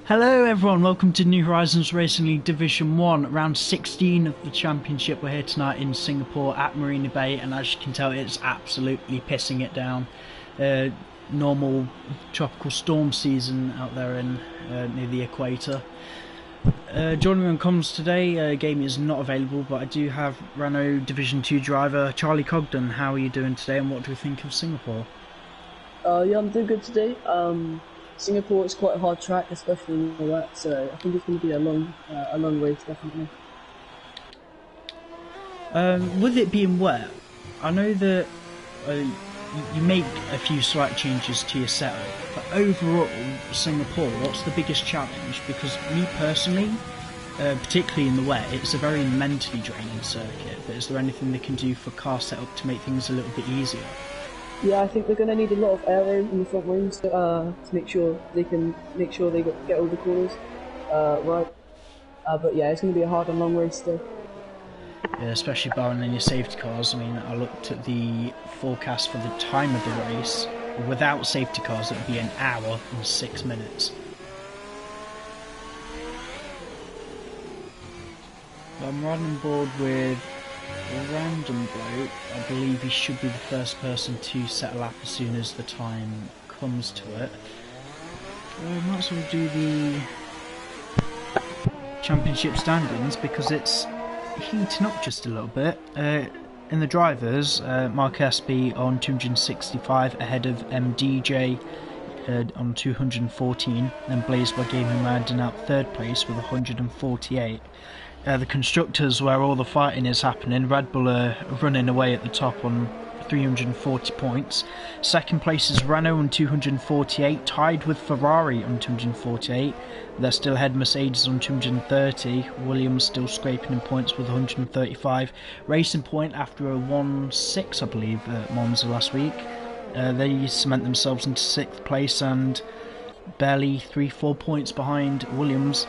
Hello everyone, welcome to New Horizons Racing League Division 1, round 16 of the championship. We're here tonight in Singapore at Marina Bay, and as you can tell it's absolutely pissing it down. Normal tropical storm season out there in near the equator. Joining me on comms today, Gamey is not available, but I do have Renault Division 2 driver Charlie Cogden. How are you doing today and what do you think of Singapore? Yeah, I'm doing good today. Singapore is quite a hard track, especially in the wet, so I think it's going to be a long race, definitely. With it being wet, I know that you make a few slight changes to your setup, but overall, Singapore, what's the biggest challenge? Because me personally, particularly in the wet, it's a very mentally draining circuit, but is there anything they can do for car setup to make things a little bit easier? Yeah, I think they're going to need a lot of aero in the front wings to make sure they get all the corners right. But yeah, it's going to be a hard and long race still. Yeah, especially barring any safety cars. I mean, I looked at the forecast for the time of the race. Without safety cars, it would be an hour and 6 minutes. I'm riding on board with a random bloke. I believe he should be the first person to set a lap as soon as the time comes to it. Might as well do the championship standings because it's heating up just a little bit. In the drivers, Mark SB on 265 ahead of MDJ on 214, then Blazed by Gaming rounding out third place with 148. The constructors, where all the fighting is happening, Red Bull are running away at the top on 340 points. Second place is Renault on 248, tied with Ferrari on 248. They're still ahead Mercedes on 230. Williams still scraping in points with 135. Racing Point after a 1-6, I believe, at Monza last week. They cement themselves into 6th place and barely 3-4 points behind Williams.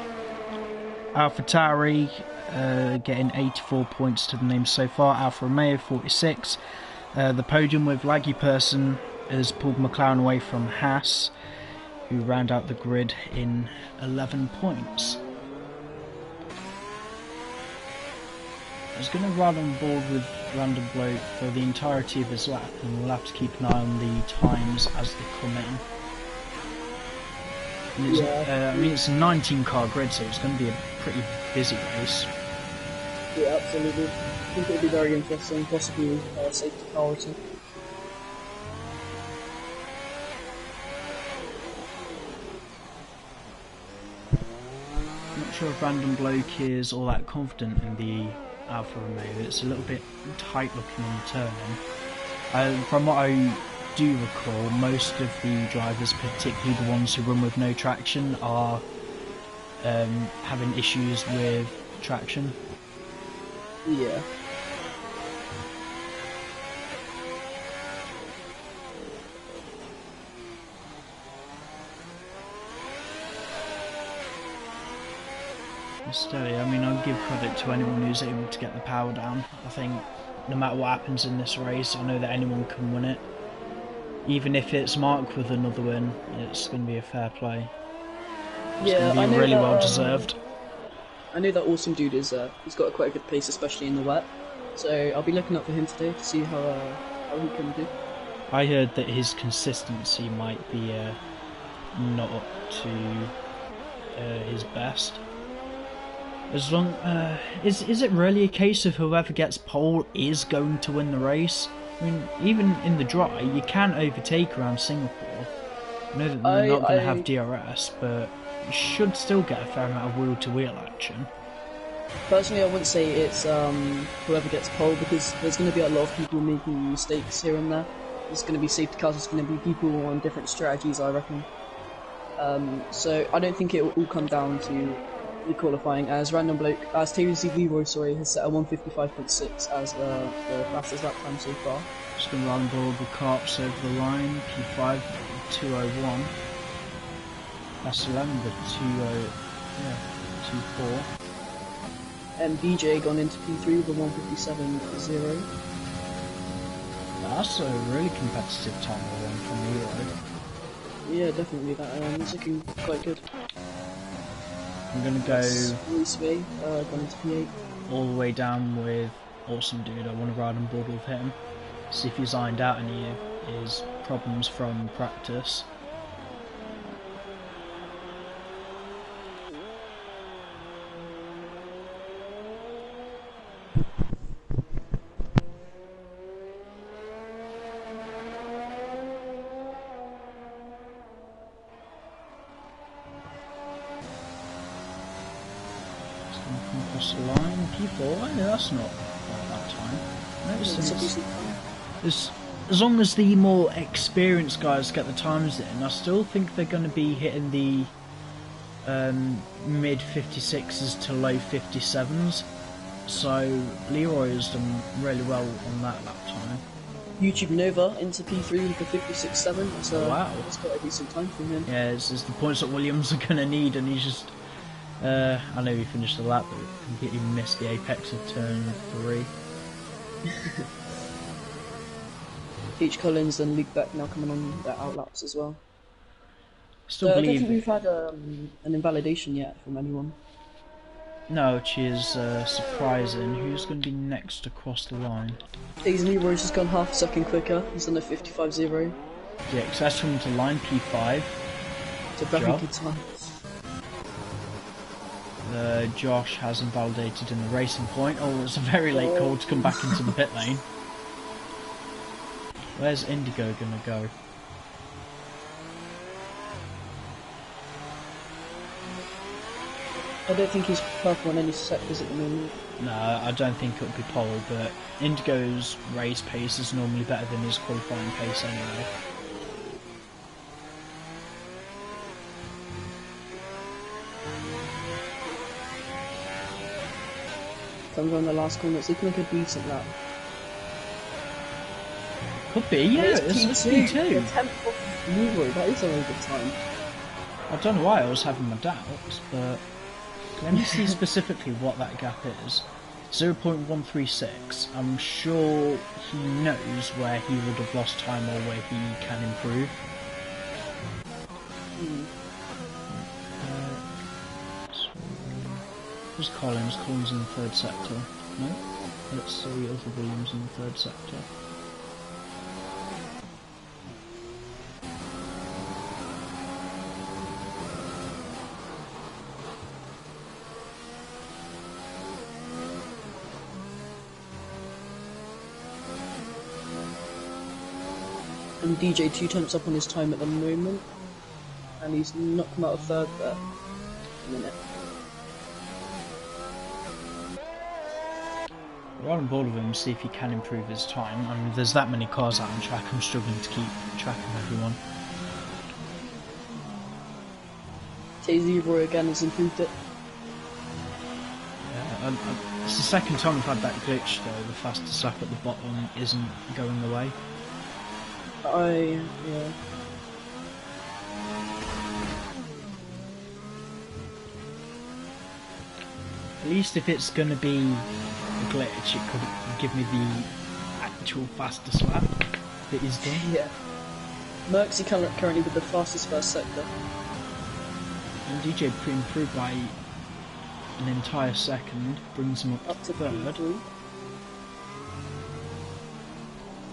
AlphaTauri getting 84 points to the name so far. Alfa Romeo 46. The podium with Laggy Person has pulled McLaren away from Haas, who round out the grid in 11 points. I was going to ride on board with Random Bloke for the entirety of his lap, and we'll have to keep an eye on the times as they come in. I mean, it's a 19 car grid, so it's going to be a pretty busy race. Yeah, absolutely. I think it'll be very interesting, possibly safety car or two. I'm not sure if Random Bloke is all that confident in the Alfa Romeo. It's a little bit tight looking on the turning. From what I do recall, most of the drivers, particularly the ones who run with no traction, are having issues with traction. Yeah. Steady. I mean, I'll give credit to anyone who's able to get the power down. I think no matter what happens in this race, I know that anyone can win it. Even if it's Mark with another win, it's going to be a fair play. It's going to be really well deserved. I know that Awesome Dude is he's got quite a good pace, especially in the wet. So I'll be looking up for him today to see how he can do. I heard that his consistency might be not up to his best. As long is it really a case of whoever gets pole is going to win the race? I mean, even in the dry, you can overtake around Singapore. I know that they're not going to have DRS, but you should still get a fair amount of wheel-to-wheel action. Personally, I wouldn't say it's whoever gets pole, because there's going to be a lot of people making mistakes here and there. There's going to be safety cars, there's going to be people on different strategies, I reckon. So I don't think it will all come down to the qualifying, as Taylor Z. Leroy, has set a 155.6 as the fastest lap time so far. Just going to run board with Carps over the line, P5 201. That's 11, but 2.4. DJ gone into P3 with a 157.0. That's a really competitive time from Nhrl. Yeah, definitely. That is looking quite good. I'm going to go going into P8. all the way down with Awesome Dude. I want to ride on board with him. See if he's ironed out any of his problems from practice. Across the line, P4, yeah, that's not that time. As long as the more experienced guys get the times in, I still think they're going to be hitting the mid 56s to low 57s. So Leroy has done really well on that lap time. YouTube Nova into P3 with the 56.7. So wow, that's quite a decent time from him. Yeah, it's the points that Williams are going to need, and he's just. I know he finished the lap, but completely missed the apex of turn 3. Peach Collins and Luke Beck now coming on their outlaps as well. Still I believe don't think we've had an invalidation yet from anyone. No, which is surprising. Who's going to be next across the line? Daisy Leroy's just gone half a second quicker. He's on a 55.0. Yeah, because that's from to line P5. It's a very good time. Josh has invalidated in the racing point. Oh, it's a very late call to come back into the pit lane. Where's Indigo gonna go? I don't think he's purple on any sectors at the moment. No, I don't think it'll be pole, but Indigo's race pace is normally better than his qualifying pace anyway. Comes on the last corner, it's looking like a decent lap. Could be, yeah, it's P2. The 10th of Leroy, that is a really good time. I don't know why I was having my doubts, but let me see specifically what that gap is. 0.136. I'm sure he knows where he would have lost time or where he can improve. Where's Collins? Collins in the third sector. No? Let's see other Williams in the third sector. And DJ 2 up on his time at the moment, and he's not come out of third there. A minute. We're on board with him, see if he can improve his time. I mean, there's that many cars out on track, I'm struggling to keep track of everyone. Daisy Leroy again has improved it. Yeah, it's the second time we've had that glitch though, the fastest lap at the bottom isn't going away. Yeah. At least if it's going to be a glitch, it could give me the actual fastest lap that is done. Yeah. Merck's currently with the fastest first sector. And DJ improved by an entire second, brings him up to third. P3.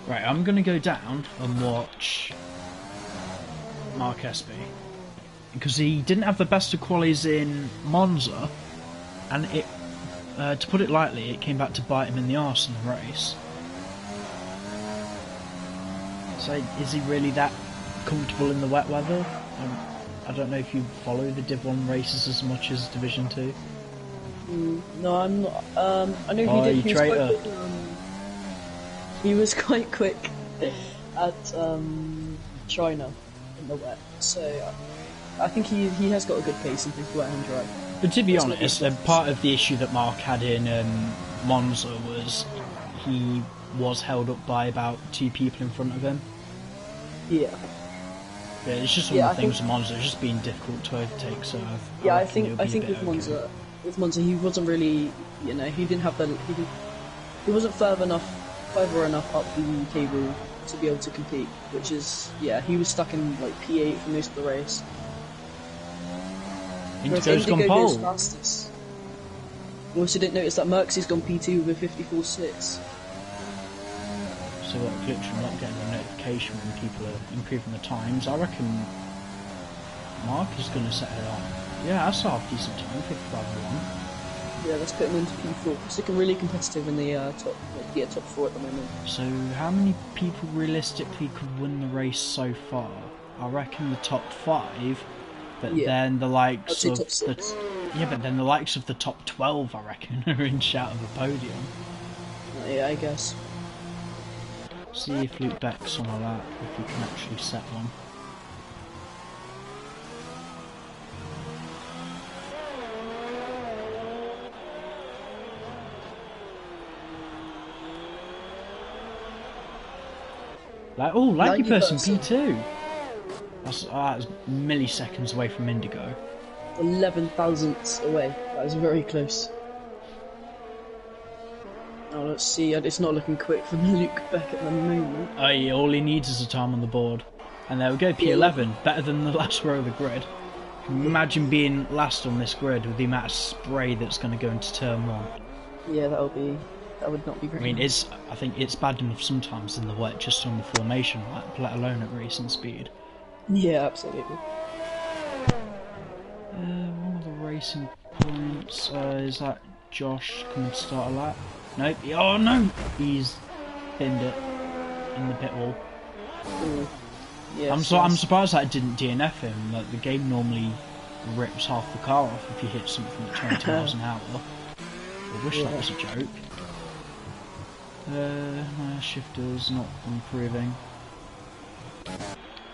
Right, I'm going to go down and watch Mark Espy, because he didn't have the best of qualities in Monza, and it, to put it lightly, it came back to bite him in the arse in the race. So is he really that comfortable in the wet weather? I don't know if you follow the Div 1 races as much as Division 2. No, I'm not. I know he did. He was quite quick at China in the wet, so I think he has got a good pace in both wet and dry. But to be honest, part of the issue that Mark had in Monza was he was held up by about 2 people in front of him. Yeah. Yeah, it's just one of the things with Monza, it's just being difficult to overtake, so I think with Monza he wasn't really, he didn't have he wasn't further enough up the table to be able to compete, which is, he was stuck in like P8 for most of the race. Whereas Indigo's gone Indigo goes pole. fastest. You also didn't notice that Merxie's gone P2 with a 54.6. So what a glitch from not getting a notification when people are improving the times. I reckon Mark is going to set it up. Yeah, that's a half decent time, 55.1. Yeah, let's put him into P4. He's looking really competitive in the top 4 at the moment. So how many people realistically could win the race so far? I reckon the top 5, but then the likes of the likes of the top 12, I reckon, are in shout of a podium. Yeah, I guess. See if Luke Beck's on a lap, if he can actually set one. Lucky person P2. That's milliseconds away from Indigo. 11 thousandths away. That is very close. Now let's see. It's not looking quick for Luke Beck at the moment. All he needs is a time on the board, and there we go. P11, better than the last row of the grid. Imagine being last on this grid with the amount of spray that's going to go into turn 1. Yeah, that would not be great. I mean, I think it's bad enough sometimes in the wet, just on the formation, let alone at racing speed. Yeah, absolutely. One of the racing points is that Josh coming to start a lap. Nope. Oh no! He's pinned it in the pit wall. Yes, I'm surprised that it didn't DNF him. Like, the game normally rips half the car off if you hit something at 20 miles an hour. I wish that was a joke. My shifter's not improving.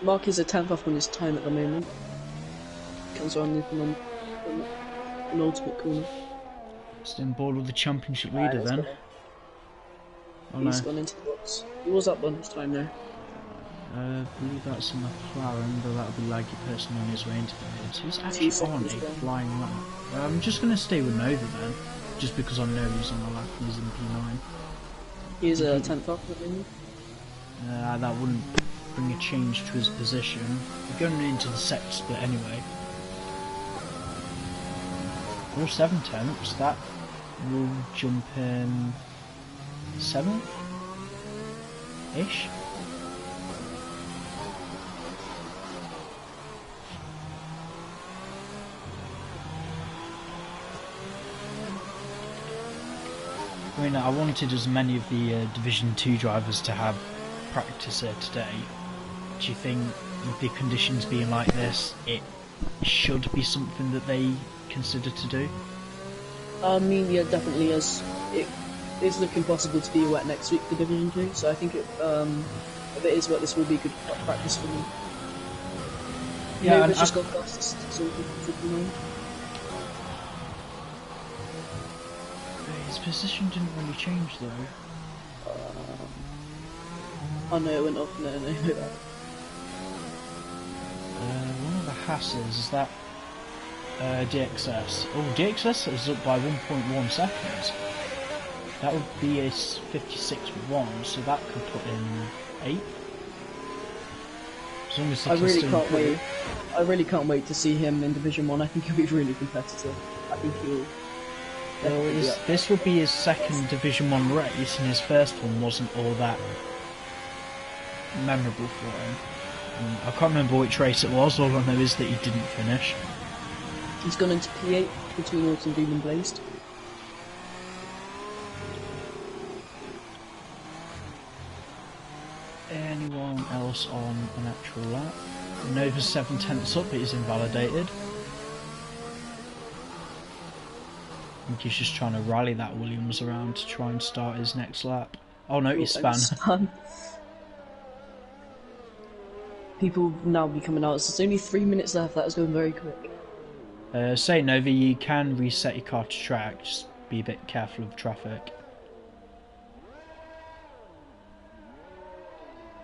Mark is a 10th off on his time at the moment. Comes on an ultimate corner. Still on board with the championship leader then. He's gone into the box. He was up on his time now. I believe that's a McLaren, but that'll be Laggy person on his way into the mid. So he's actually on a flying lap. I'm just going to stay with Nova then, just because I know he's on the lap and he's in P9. He's a 10th off at the moment. That wouldn't bring a change to his position. We're going into the set split anyway. We're 7/10, that will jump in 7th-ish? I mean, I wanted as many of the Division 2 drivers to have practice here today. Do you think, with the conditions being like this, it should be something that they consider to do? I mean, yeah, definitely is. It is looking possible to be wet next week for Division 2, so I think if it is wet, this will be good practice for them. Yeah, Nova's just got fastest, so we can know. His position didn't really change though. Oh no, it went off. No, that. One of the Hasses, is that DXS? Oh, DXS is up by 1.1 seconds. That would be a 56.1, so that could put in 8th. As long as I really can't wait to see him in Division 1. I think he'll be really competitive. I think he'll... This would be his second Division 1 race, and his first one wasn't all that memorable for him. I can't remember which race it was, all I know is that he didn't finish. He's gone into P8 between Autumn Doom and Blazed. Anyone else on an actual lap? Nova's 7/10 up, it is invalidated. I think he's just trying to rally that Williams around to try and start his next lap. Oh no, he's spun. People now be coming out. There's only 3 minutes left. That was going very quick. Say Nova, you can reset your car to track. Just be a bit careful of traffic.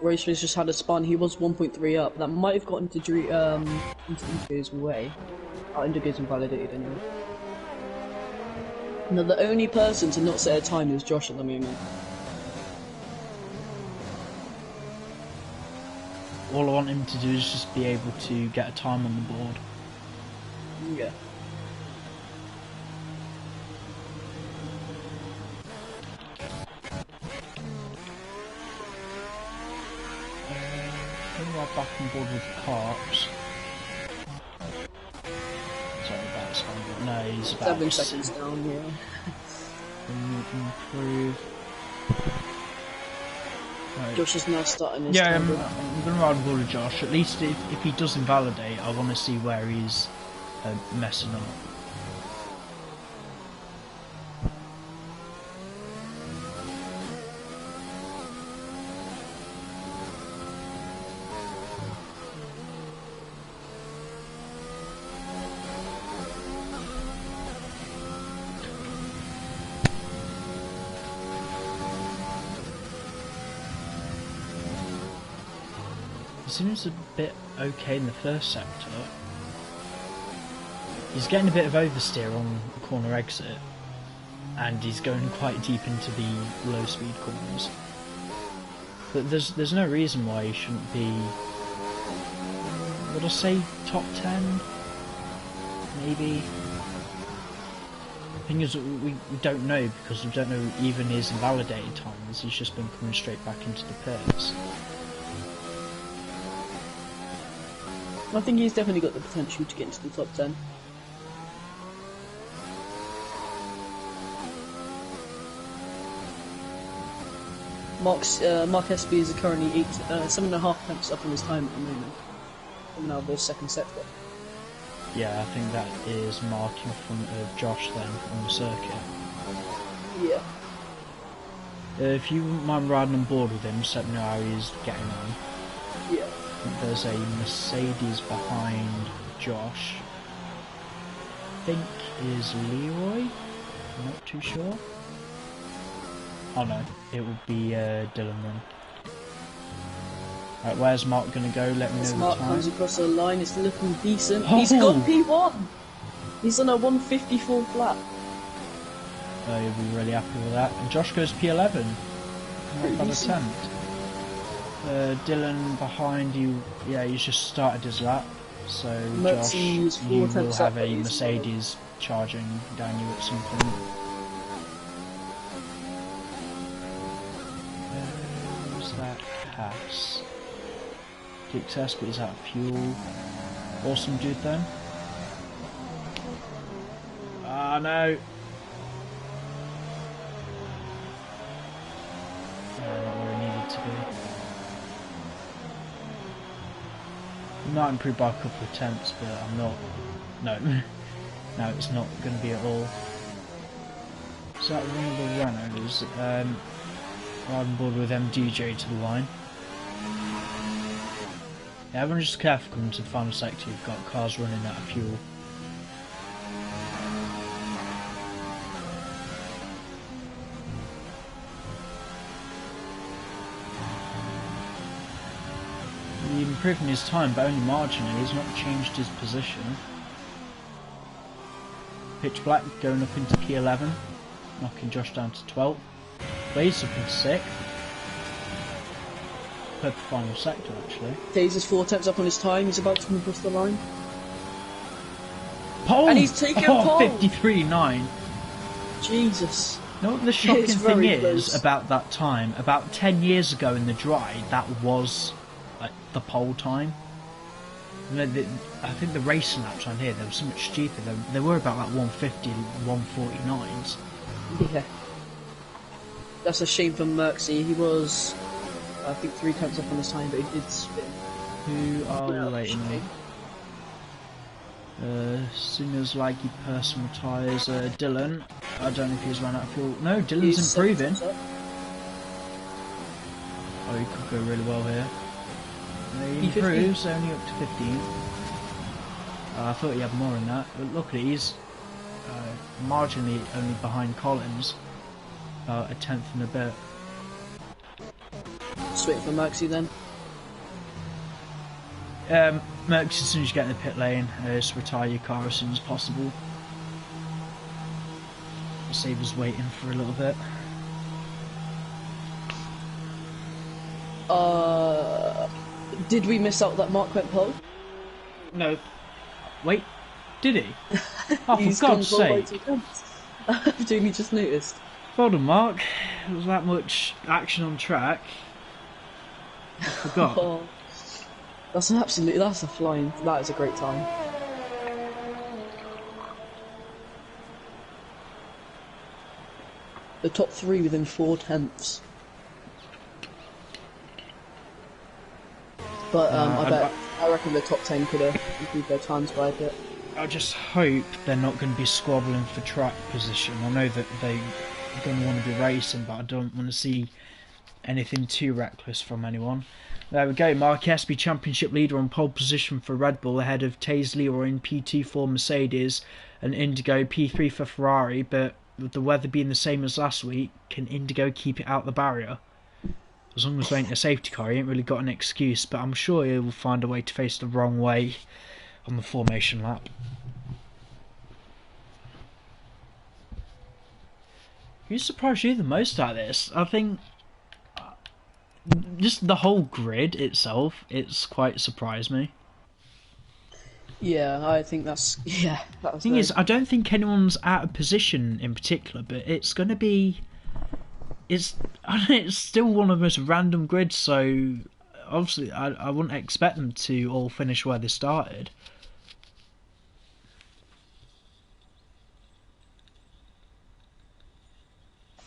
Racer's just had a spun. He was 1.3 up. That might have got into Indigo's way. Oh, Indigo's invalidated anyway. Now, the only person to not set a time is Josh at the moment. All I want him to do is just be able to get a time on the board. Yeah. Mark back on board with the Carps. Sorry, that's fine. No, he's about 7 seconds down, yeah. Improve. Right. Josh is now starting his Yeah, time. I'm going to ride on board with Josh. At least if he does invalidate, I want to see where he's messing up. He seems a bit okay in the first sector. He's getting a bit of oversteer on the corner exit, and he's going quite deep into the low speed corners. But there's no reason why he shouldn't be, would I say top 10? Maybe. The thing is, we don't know, because we don't know even his invalidated times. He's just been coming straight back into the pits. I think he's definitely got the potential to get into the top 10. Mark SB is currently 7.5 tenths up on his time at the moment, coming out of the second sector. Yeah, I think that is Mark in front of Josh then on the circuit. Yeah. If you wouldn't mind riding on board with him, so let me know how he's getting on. Yeah. I think there's a Mercedes behind Josh. I think is Leroy? I'm not too sure. Oh no, it would be Dylan then. Right, where's Mark going to go? Let me know the Mark time. comes across the line, it's looking decent. Oh! He's got P1! He's on a 154 flat. You'll be really happy with that. And Josh goes P11. Not bad attempt. Dylan behind you, yeah, he's just started his lap. So Josh, you will have a Mercedes charging down you at some point. Where's that Cass? Success, but he's out of fuel. Awesome dude then. Ah no! Not where he needed to be. He might improve by a couple of tenths, but I'm not. No, no, it's not going to be at all. Is that one of the Renaults? Ride on board with MDJ to the line. Yeah, everyone's just careful coming to the final sector. You've got cars running out of fuel. He's improving his time, but only marginally. He's not changed his position. Pitch Black going up into P11, knocking Josh down to 12th. Blaze up into 6th. Third final sector, actually. Taser's 4 tenths up on his time, he's about to come across the line. Pole! And he's taken pole! 53.9. Jesus. You know what the shocking thing is close. about that time? About 10 years ago in the dry, that was like the pole time. You know, I think the racing laps on here, they were so much cheaper. They were about like 150, 149s. Yeah. That's a shame for Merksy. He was, I think, 3 tenths up on his time, but he did spin. Who are we waiting on? Singer's laggy personal tyres. Dylan, I don't know if he's run out of fuel. No, Dylan's improving. Oh, he could go really well here. He improves, only up to 15. I thought he had more than that, but luckily he's marginally only behind Collins, about a tenth and a bit. Sweet for Merksy then. Merckx, as soon as you get in the pit lane, just retire your car as soon as possible. Save us waiting for a little bit. Did we miss out that Mark went pole? No. Wait, did he? Oh, He's for God's sake. I've only just noticed. Well done, Mark. There was that much action on track. I forgot. Oh. That's a flying, that is a great time. The top 3 within 4/10. But I reckon the top 10 could have improved their times by a bit. I just hope they're not going to be squabbling for track position. I know that they're going to want to be racing, but I don't want to see anything too reckless from anyone. There we go, Mark Espy, championship leader on pole position for Red Bull, ahead of Taze Leroy in P2 for Mercedes and Indigo P3 for Ferrari, but with the weather being the same as last week, can Indigo keep it out the barrier? As long as there ain't a safety car, he ain't really got an excuse, but I'm sure he will find a way to face the wrong way on the formation lap. Who surprised you the most out of this? I think just the whole grid itself, it's quite surprised me. Yeah, I think that's The thing is, I don't think anyone's out of position in particular, but it's going to be, it's still one of the most random grids. So obviously, I wouldn't expect them to all finish where they started.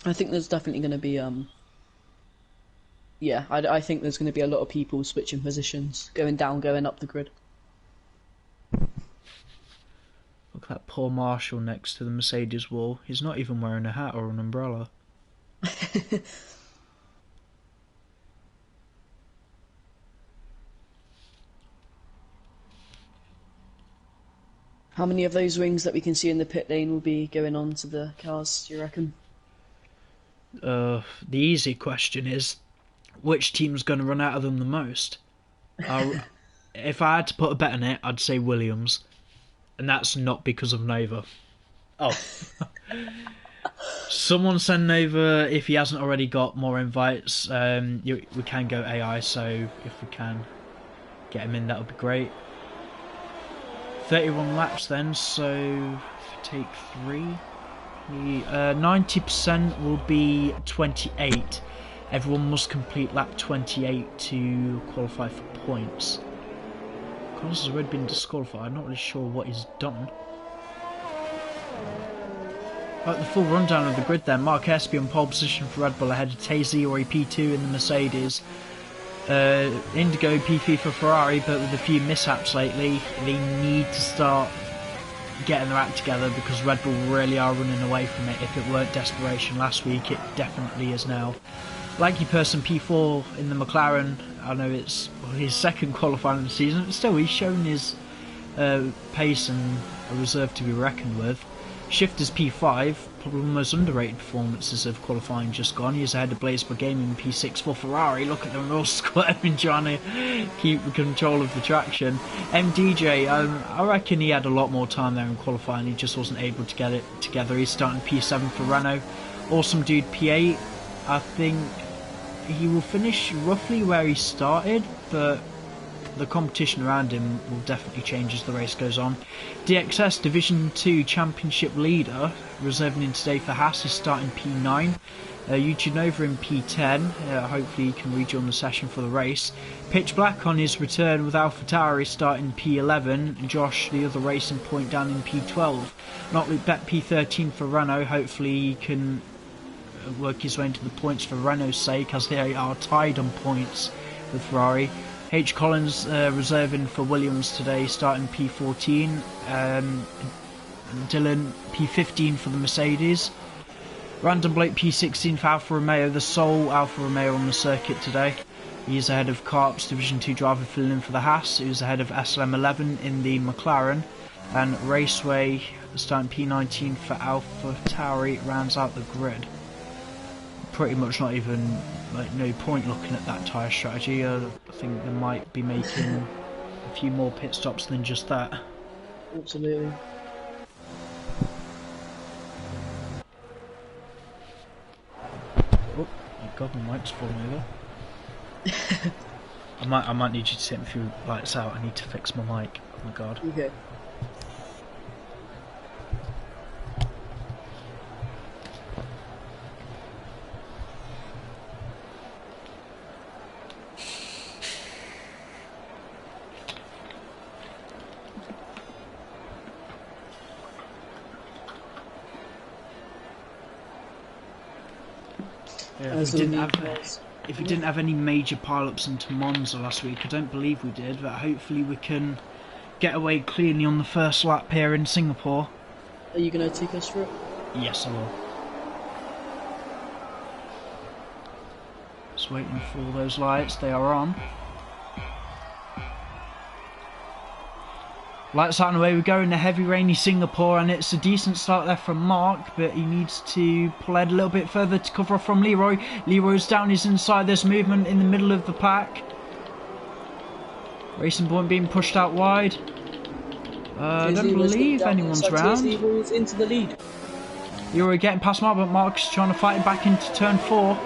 I think there's definitely going to be yeah, I think there's going to be a lot of people switching positions, going down, going up the grid. Look at that poor Marshall next to the Mercedes wall. He's not even wearing a hat or an umbrella. How many of those wings that we can see in the pit lane will be going on to the cars, do you reckon? The easy question is, which team's going to run out of them the most? If I had to put a bet on it, I'd say Williams. And that's not because of Nova. Oh. Someone send Nova, if he hasn't already got more invites. We can go AI, so if we can get him in, that would be great. 31 laps then, so if we take 3... 90% will be 28. Everyone must complete lap 28 to qualify for points. Connors has already been disqualified. I'm not really sure what he's done. Right, the full rundown of the grid then. Mark Espy on pole position for Red Bull, ahead of Taze Leroy P2 in the Mercedes. Indigo P3 for Ferrari, but with a few mishaps lately, they need to start getting their act together because Red Bull really are running away from it. If it weren't desperation last week, it definitely is now. Likely person P4 in the McLaren. I know it's his second qualifying of the season, but still he's shown his pace and a reserve to be reckoned with. Shifters P5, probably one of the most underrated performances of qualifying just gone. He's ahead of Blazeball Gaming P6 for Ferrari. Look at them all squirming, trying to keep control of the traction. MDJ, I reckon he had a lot more time there in qualifying. He just wasn't able to get it together. He's starting P7 for Renault. Awesome Dude P8. I think he will finish roughly where he started, but the competition around him will definitely change as the race goes on. DXS Division 2 Championship leader, reserving in today for Haas, is starting P9. YouTube Nova in P10, hopefully he can rejoin the session for the race. Pitch Black on his return with AlphaTauri starting P11. Josh, the other racing point, down in P12. Notluke Bet P13 for Renault, hopefully he can work his way into the points for Renault's sake, as they are tied on points with Ferrari. H. Collins reserving for Williams today, starting P14. Dylan P15 for the Mercedes. Random Blake P16 for Alfa Romeo, the sole Alfa Romeo on the circuit today. He's ahead of Karp's Division 2 driver filling in for the Haas, who's ahead of SLM11 in the McLaren. And Raceway starting P19 for AlphaTauri rounds out the grid. Pretty much not even, no point looking at that tyre strategy. I think they might be making a few more pit stops than just that. Absolutely. Oh my god, my mic's falling over. I might need you to take me through lights out. I need to fix my mic. Oh my god. Okay. Yeah, As if we didn't have any major pile-ups into Monza last week, I don't believe we did, but hopefully we can get away cleanly on the first lap here in Singapore. Are you going to take us through it? Yes, I will. Just waiting for all those lights, they are on. Lights out and away we go in the heavy rainy Singapore, and it's a decent start there from Mark, but he needs to pull ahead a little bit further to cover off from Leroy. Leroy's down, he's inside, there's movement in the middle of the pack. Racing Point being pushed out wide. I don't believe anyone's round. Leroy's into the lead. Leroy getting past Mark, but Mark's trying to fight it back into turn 4.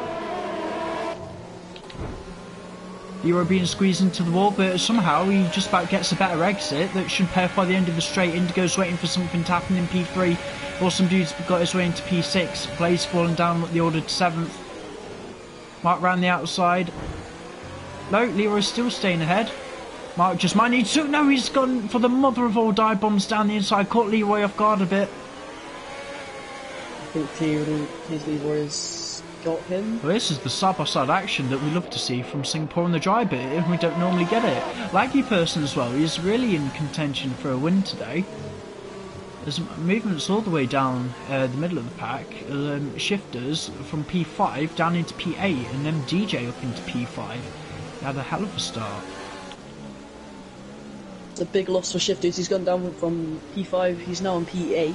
Leroy being squeezed into the wall, but somehow he just about gets a better exit that should pay off by the end of the straight. Indigo's waiting for something to happen in P3. Awesome Dude's got his way into P6. Blaze falling down at the ordered 7th. Mark round the outside. No, Leroy's still staying ahead. Mark just might need to. No, he's gone for the mother of all dive bombs down the inside. Caught Leroy off guard a bit. I think his Leroy's got him. Well, this is the side-by-side action that we love to see from Singapore on the dry bit, and we don't normally get it. Laggy Person as well, he's really in contention for a win today. There's movements all the way down the middle of the pack. Shifters from P5 down into P8, and then DJ up into P5. He had a hell of a start. It's a big loss for Shifters. He's gone down from P5, he's now on P8.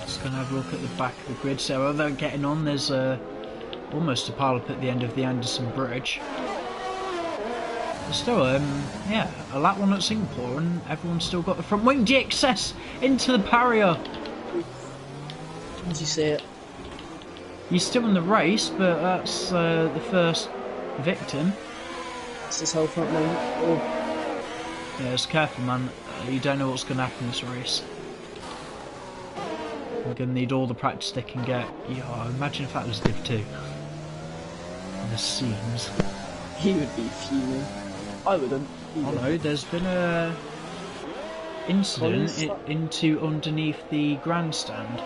Just going to have a look at the back of the grid. So while they're getting on, there's almost a pile up at the end of the Anderson Bridge. There's still, yeah, a lap one at Singapore, and everyone's still got the front wing. DXS into the barrier. Did you see it? He's still in the race, but that's the first victim. That's his whole front wing. Oh. Yeah, just careful, man. You don't know what's going to happen in this race. We're going to need all the practice they can get. Yeah, imagine if that was Div 2. And the scenes. He would be fuming. I wouldn't. Oh no, there's been a incident into underneath the grandstand.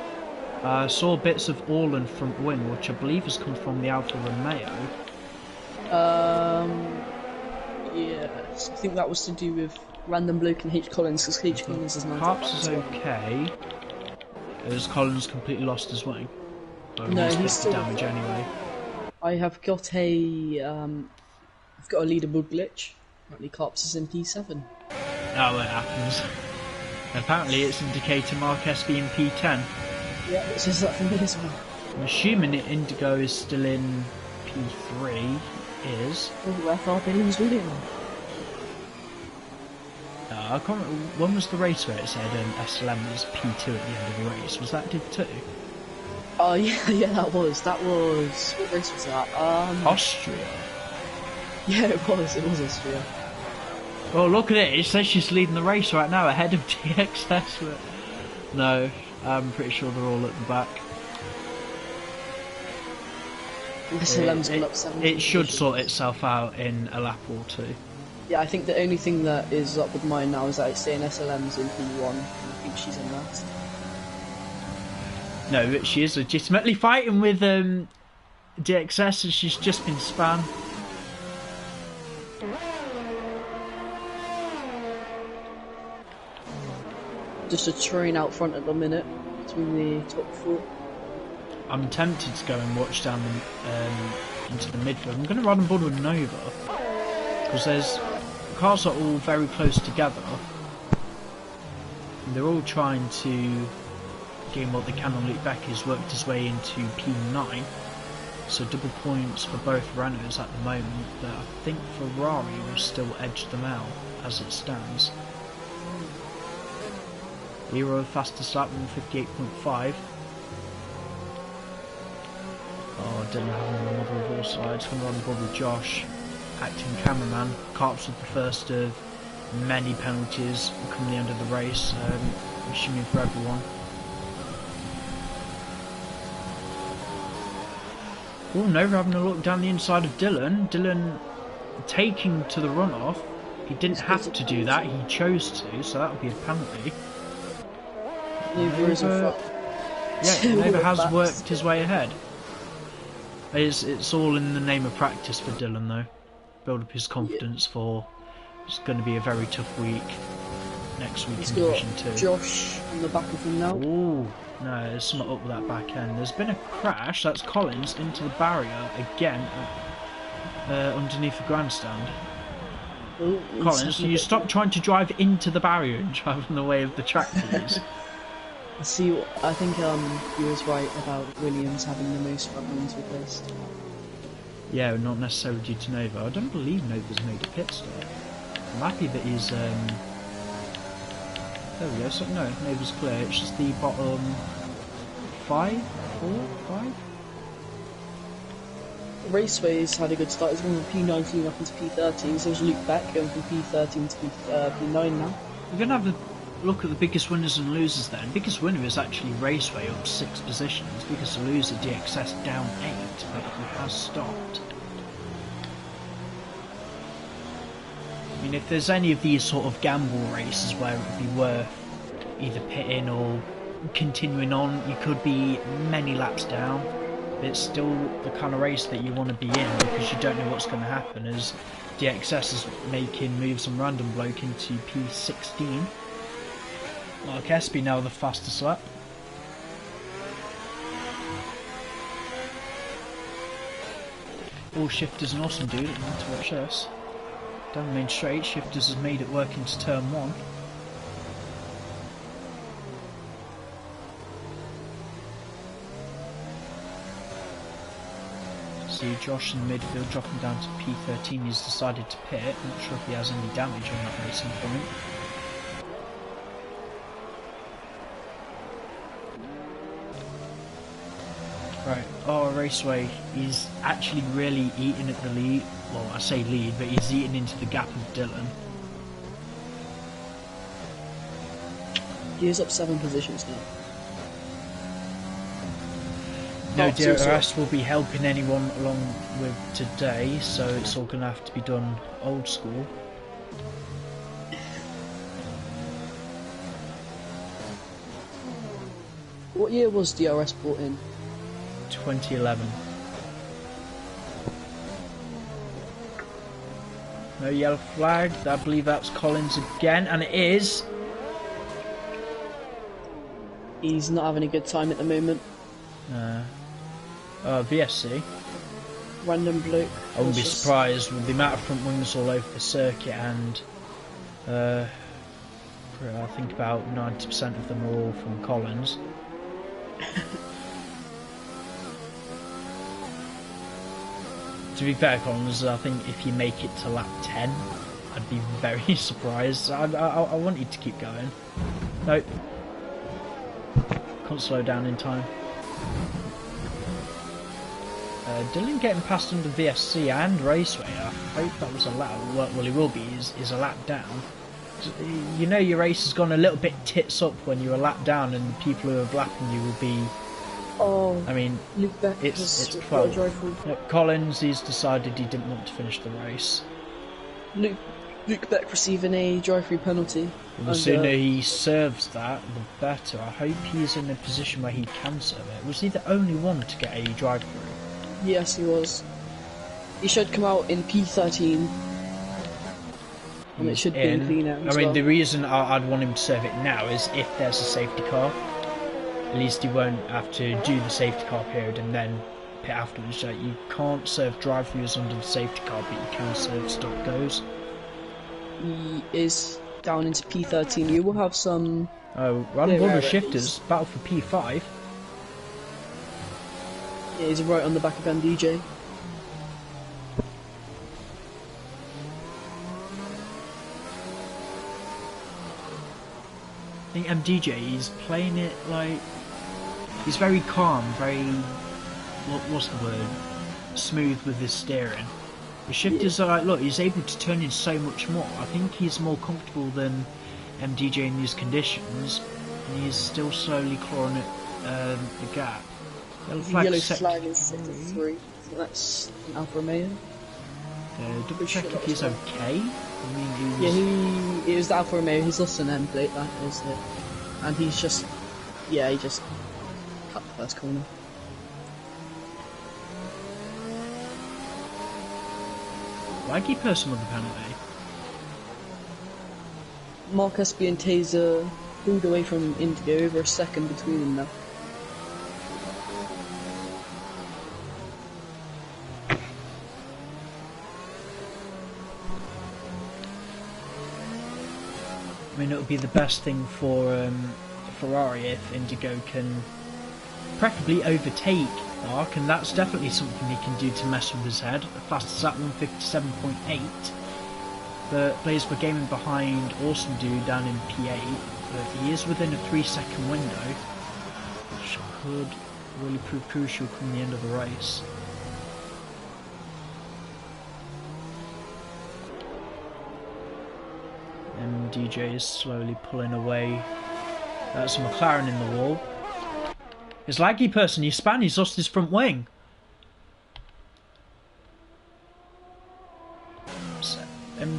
Saw bits of Orlan front wing, which I believe has come from the Alfa Romeo. Yes, I think that was to do with Random Bloke and H. Collins, because H. Collins is not. Harps is okay. Has Collins completely lost his wing? No, he's still damage anyway. I have got a I've got a leaderboard glitch. Apparently, Carps is in P7. Oh, it happens. Apparently, it's indicator Mark SB in P10. Yeah, it says that for me as well. I'm assuming that Indigo is still in P3. Is. Oh, I thought that he was really on. I can't remember, when was the race where it said SLM was P2 at the end of the race? Was that Div 2? Oh yeah, that was. What race was that? Austria. Yeah, it was Austria. Well, look at it, it says she's leading the race right now, ahead of DXS, but no, I'm pretty sure they're all at the back. It should sort itself out in a lap or two. Yeah, I think the only thing that is up with mine now is that it's saying SLM's in P1, and I think she's in last. No, but she is legitimately fighting with DXS, and she's just been spun. Just a train out front at the minute, between the top 4. I'm tempted to go and watch down into the midfield. I'm going to run on board with Nova, because the cars are all very close together, and they're all trying to gain what they can on Luke Becky's worked his way into P9, so double points for both Renaults at the moment, but I think Ferrari will still edge them out as it stands. Leroy fastest lap with 58.5. Oh, Dylan having the mother of all sides. Going to run board with Josh, acting cameraman. Carps with the first of many penalties coming the end of the race, assuming for everyone. Oh no, we're having a look down the inside of Dylan. Dylan taking to the runoff. He didn't have to do that, he chose to, so that would be a penalty. Yeah, Nova has Back. worked his way ahead. It's all in the name of practice for Dylan, though. Build up his confidence for it's going to be a very tough week next week He's in got Division 2. Josh on the back of him now. Ooh, no, there's something up with that back end. There's been a crash. That's Collins into the barrier again underneath the grandstand. Oh, Collins, you stop trying to drive into the barrier and drive in the way of the tractors. I think he was right about Williams having the most front wings replaced. Yeah, not necessarily due to Nova. I don't believe Nova's made a pit stop. I'm happy that he's there we go, so no, Nova's clear, it's just the bottom 5? Raceway's had a good start. He's gone from P19 up into P13, so there's Luke Beck going from P13 to P9 now. We're going to have a look at the biggest winners and losers then. Biggest winner is actually Raceway up 6 positions. Biggest loser, DXS down 8, but he has stopped. I mean, if there's any of these sort of gamble races where it would be worth either pitting or continuing on, you could be many laps down. But it's still the kind of race that you want to be in because you don't know what's going to happen, as DXS is making moves on random bloke into P16. Mark Espy now the fastest lap. All Shifters an awesome dude, I want to watch this. Down the main straight, Shifters has made it work into turn 1. See Josh in the midfield dropping down to P13. He's decided to pit. Not sure if he has any damage on that racing point. Right, our Raceway is actually really eating at the lead. Well, I say lead, but he's eating into the gap of Dylan. He is up 7 positions now. No DRS will be helping anyone along with today, so it's all going to have to be done old school. What year was DRS brought in? 2011. No yellow flag. I believe that's Collins again, and it is. He's not having a good time at the moment. VSC. Random bloke. I wouldn't be surprised with the amount of front wings all over the circuit, and I think about 90% of them are all from Collins. To be fair, Collins, I think if you make it to lap 10, I'd be very surprised. I want you to keep going. Nope. Can't slow down in time. Dylan getting past under VSC and Raceway. I hope that was a lap. Well, he will be. Is a lap down. You know your race has gone a little bit tits up when you're a lap down, and the people who are lapping you will be. Oh, I mean, Luke Beck it's 12. Collins, he's decided he didn't want to finish the race. Luke Beck receiving a drive-through penalty. The sooner he serves that, the better. I hope he's in a position where he can serve it. Was he the only one to get a drive-through? Yes, he was. He should come out in P13. And it should be cleaner. I mean, the reason I'd want him to serve it now is if there's a safety car. At least he won't have to do the safety car period and then pit afterwards. Like, you can't serve drive-throughs under the safety car, but you can serve stop-goes. He is down into P13. You will have some... Oh, random order shifters, battle for P5. Yeah, he's right on the back of MDJ. I think MDJ is playing it like... He's very calm, very... What's the word? Smooth with his steering. The shifters are like, look, he's able to turn in so much more. I think he's more comfortable than MDJ in these conditions, and he's still slowly clawing at the gap. Yellow flag is set to 3. So that's an Alfa Romeo. Double check if he's okay. I mean, yeah, it was the Alfa Romeo. He's lost an end plate, that is it. And he's just, cut the first corner. Laggy person with the penalty. Mark Espy and Taser pulled away from Indigo, over a second between them now. I mean, it would be the best thing for Ferrari if Indigo can preferably overtake Mark, and that's definitely something he can do to mess with his head. The fastest at 157.8, but players were gaming behind Awesome Dude down in P8, but he is within a 3-second window, which could really prove crucial come the end of the race. DJ is slowly pulling away. That's a McLaren in the wall. His laggy person, he span, he's lost his front wing. So,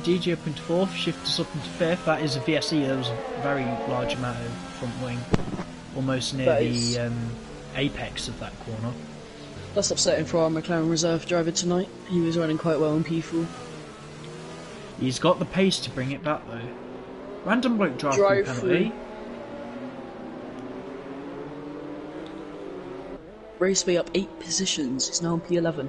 DJ up into 4th, Shifters up into 5th. That is a VSE, there was a very large amount of front wing. Almost near the apex of that corner. That's upsetting for our McLaren reserve driver tonight. He was running quite well in P4. He's got the pace to bring it back though. Random bloke drive penalty. Raceway up 8 positions. He's now on P11.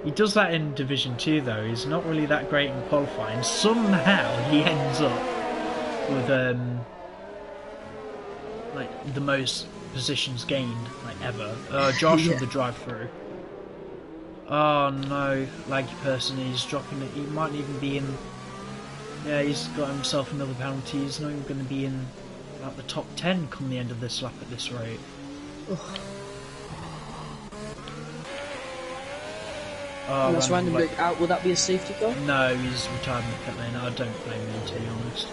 He does that in Division 2 though. He's not really that great in qualifying. Somehow he ends up with like the most positions gained like ever. Josh with the drive-through. Oh no, laggy person, he's dropping it. He might even be in. Yeah, he's got himself another penalty. He's not even going to be in like the top 10 come the end of this lap at this rate. Ugh. Oh, that's random break out. Will that be a safety car? No, he's retired in the pit lane. I don't blame him, to be honest.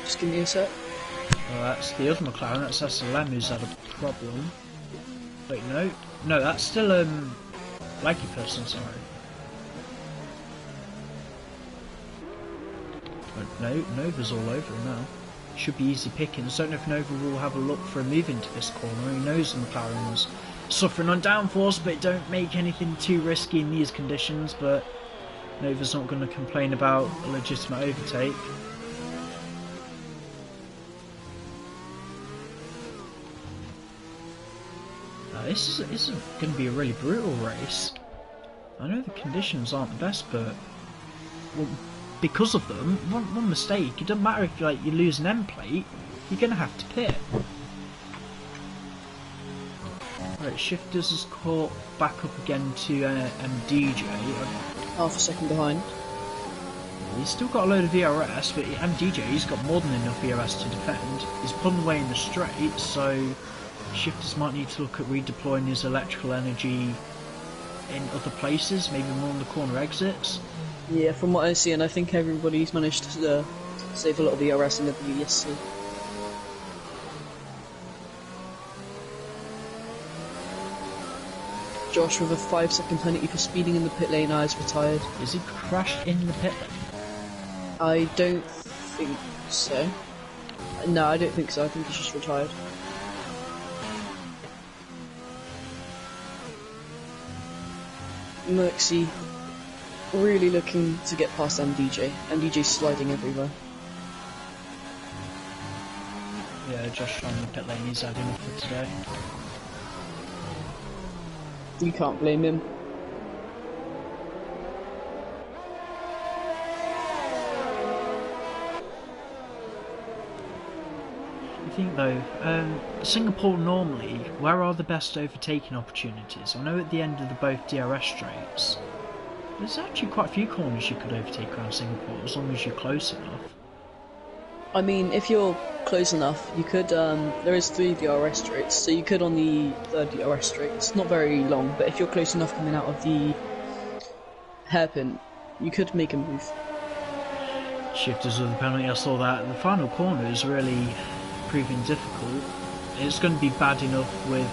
Just give me a sec. Oh, that's the other McLaren, that's SLM who's had a problem. Wait, no. No, that's still, laggy person, sorry. But no, Nova's all over him now. Should be easy pickings. Don't know if Nova will have a look for a move into this corner. He knows the McLaren's suffering on downforce, but don't make anything too risky in these conditions. But Nova's not going to complain about a legitimate overtake. This is going to be a really brutal race. I know the conditions aren't the best, but well, because of them, one mistake, it doesn't matter if you lose an end plate, you're going to have to pit. Right, Shifters has caught back up again to MDJ. Half a second behind. He's still got a load of VRS, but MDJ, he's got more than enough VRS to defend. He's pulling away in the straight, so Shifters might need to look at redeploying his electrical energy in other places, maybe more on the corner exits. Yeah, from what I see, and I think everybody's managed to save a lot of VRS in the VSC. Josh with a 5-second penalty for speeding in the pit lane, is retired. Is he crashed in the pit lane? I don't think so. No, I don't think so. I think he's just retired. Merxy really looking to get past MDJ. MDJ's sliding everywhere. Yeah, Josh trying the pit lane, he's had enough for today. You can't blame him. I think though, Singapore normally, where are the best overtaking opportunities? I know at the end of the both DRS straights, there's actually quite a few corners you could overtake around Singapore as long as you're close enough. I mean, if you're close enough, you could, there is 3 DRS straights, so you could on the 3rd DRS straight. It's not very long, but if you're close enough coming out of the hairpin, you could make a move. Shifters with the penalty, I saw that. The final corner is really proving difficult. It's going to be bad enough with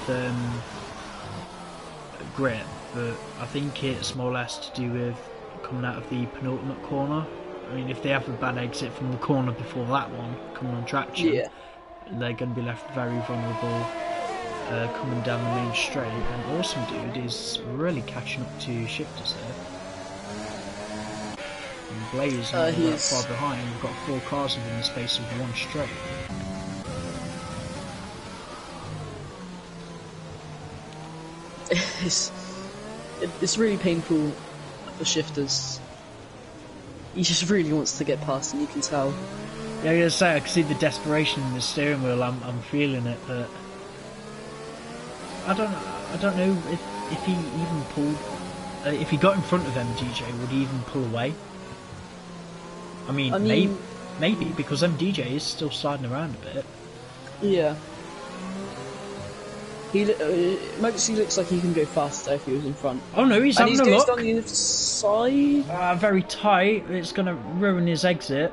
grip, but I think it's more or less to do with coming out of the penultimate corner. I mean, if they have a bad exit from the corner before that one, coming on traction, they're going to be left very vulnerable coming down the main straight. And Awesome Dude is really catching up to shifters there. And Blaze not that far behind. We've got 4 cars within the space of 1 straight. It's really painful for shifters. He just really wants to get past, and you can tell. Yeah, I gotta say, I can see the desperation in the steering wheel. I'm feeling it, but I don't know if he even pulled. If he got in front of MDJ, would he even pull away? I mean maybe because MDJ is still sliding around a bit. Yeah. Maxi looks like he can go faster if he was in front. Oh no, he's having a look. On the inside. Very tight. It's going to ruin his exit.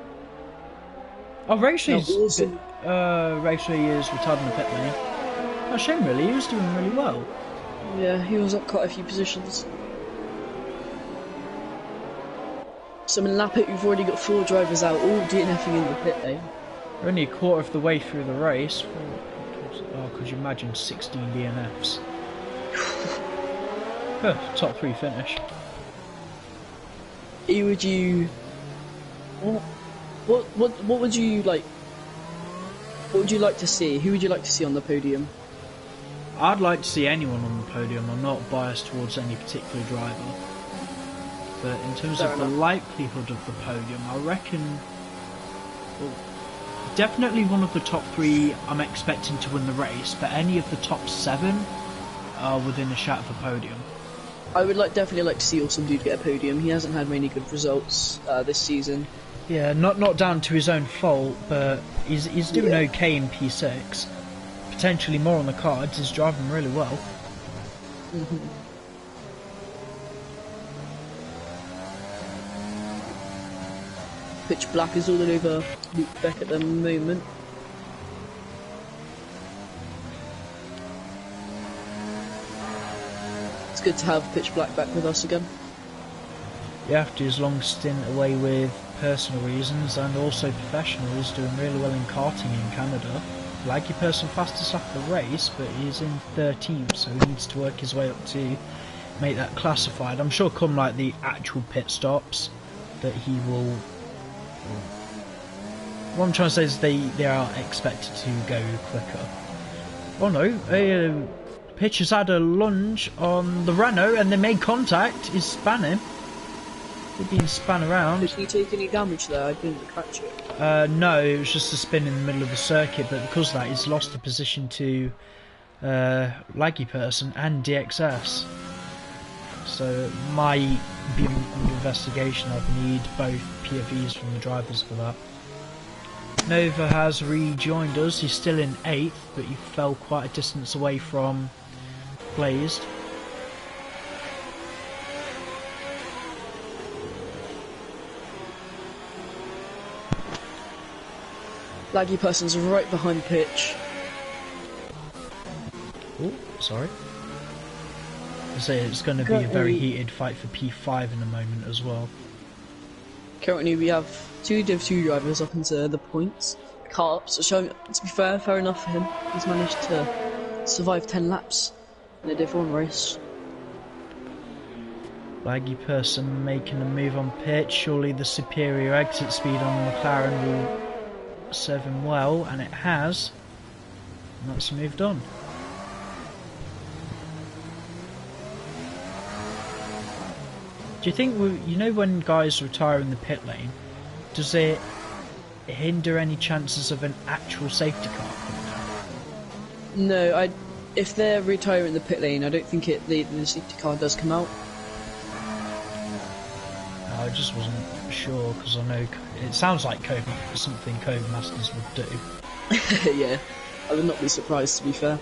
Oh, Raceway is retired in the pit lane. Oh, shame really. He was doing really well. Yeah, he was up quite a few positions. So in lap it, we've already got 4 drivers out, all DNFing in the pit lane. We're only a quarter of the way through the race. Oh, could you imagine 16 DNFs? Top 3 finish. Would you? What would you like? What would you like to see? Who would you like to see on the podium? I'd like to see anyone on the podium. I'm not biased towards any particular driver. But in terms of the likelihood of the podium, I reckon... Well, definitely one of the top 3 I'm expecting to win the race, but any of the top 7 are within a shout of a podium. I would definitely like to see Awesome Dude get a podium. He hasn't had many good results this season. Yeah, not down to his own fault, but he's doing okay in P6. Potentially more on the cards. He's driving really well. Pitch Black is all over Luke Beck at the moment. It's good to have Pitch Black back with us again. Yeah, after his long stint away with personal reasons and also professional, he's doing really well in karting in Canada. Laggy person fastest lap of the race, but he's in 13th, so he needs to work his way up to make that classified. I'm sure come like the actual pit stops that he will... What I'm trying to say is they are expected to go quicker. Oh no, Pitch has had a lunge on the Renault and they made contact. He's spanning. He's being spun around. Did he take any damage there? I didn't catch it. No, it was just a spin in the middle of the circuit, but because of that he's lost the position to Laggy Person and DXS. So it might be under investigation. I'd need both PFEs from the drivers for that. Nova has rejoined us. He's still in 8th, but he fell quite a distance away from Blazed. Laggy Person's right behind Pitch. Oh, sorry. I say it's going to be a very heated fight for P5 in a moment as well. Currently we have 2 Div 2 drivers up into the points. Carps are showing, to be fair enough for him. He's managed to survive 10 laps in a Div 1 race. Laggy Person making a move on Pitch. Surely the superior exit speed on McLaren will serve him well, and it has. And that's moved on. Do you think, you know when guys retire in the pit lane, does it hinder any chances of an actual safety car coming out? No, if they're retiring the pit lane, I don't think the safety car does come out. I just wasn't sure, because I know it sounds like something Codemasters would do. Yeah, I would not be surprised, to be fair.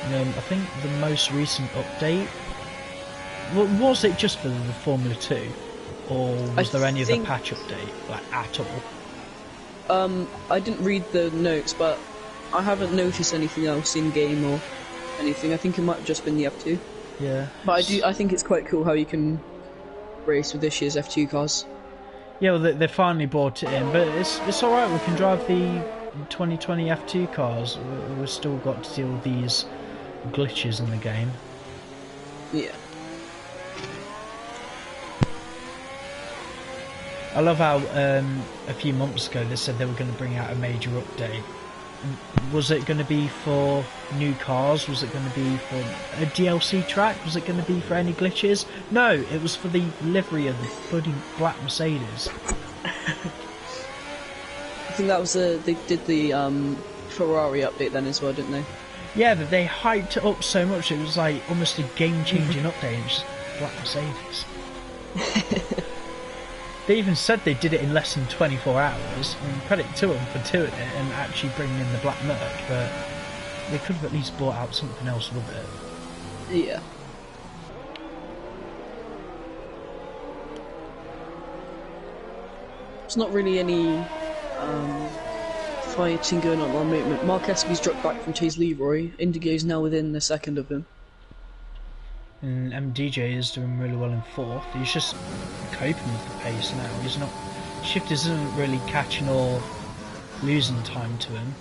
I think the most recent update, was it just for the Formula 2, or was there any other patch update, like at all? I didn't read the notes, but I haven't noticed anything else in game or anything. I think it might have just been the F2. Yeah. But I think it's quite cool how you can race with this year's F2 cars. Yeah, well, they finally brought it in, but it's all right. We can drive the 2020 F2 cars. We've still got to deal with these glitches in the game. Yeah. I love how a few months ago they said they were going to bring out a major update. Was it going to be for new cars? Was it going to be for a DLC track? Was it going to be for any glitches? No, it was for the livery of the bloody black Mercedes. I think that was they did the Ferrari update then as well, didn't they? Yeah, but they hyped it up so much it was like almost a game-changing update. It's just black Mercedes. They even said they did it in less than 24 hours. I mean, credit to them for doing it and actually bringing in the black merc, but they could have at least brought out something else with it. Yeah. There's not really any fighting going on at the moment. Mark Espy's dropped back from Chase Leroy. Indigo's now within a second of him. And MDJ is doing really well in fourth. He's just coping with the pace now. He's not. Shifters isn't really catching or losing time to him.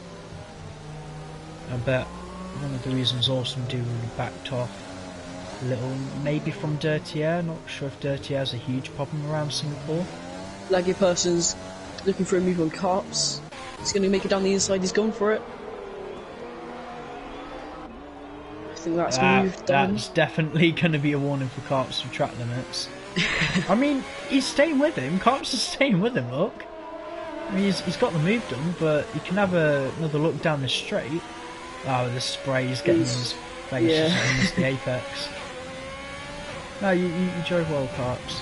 I bet one of the reasons Awesome do backed off a little, maybe from Dirty Air. Not sure if Dirty Air's a huge problem around Singapore. Laggy person's looking for a move on Carps. He's going to make it down the inside. He's going for it. I think that's moved down. That's definitely going to be a warning for Carps for track limits. I mean, he's staying with him. Carps is staying with him, look. I mean, he's got the move done, but he can have another look down the straight. Oh, the spray is getting in his face. Yeah. Just missed the apex. No, you drove well, Carps.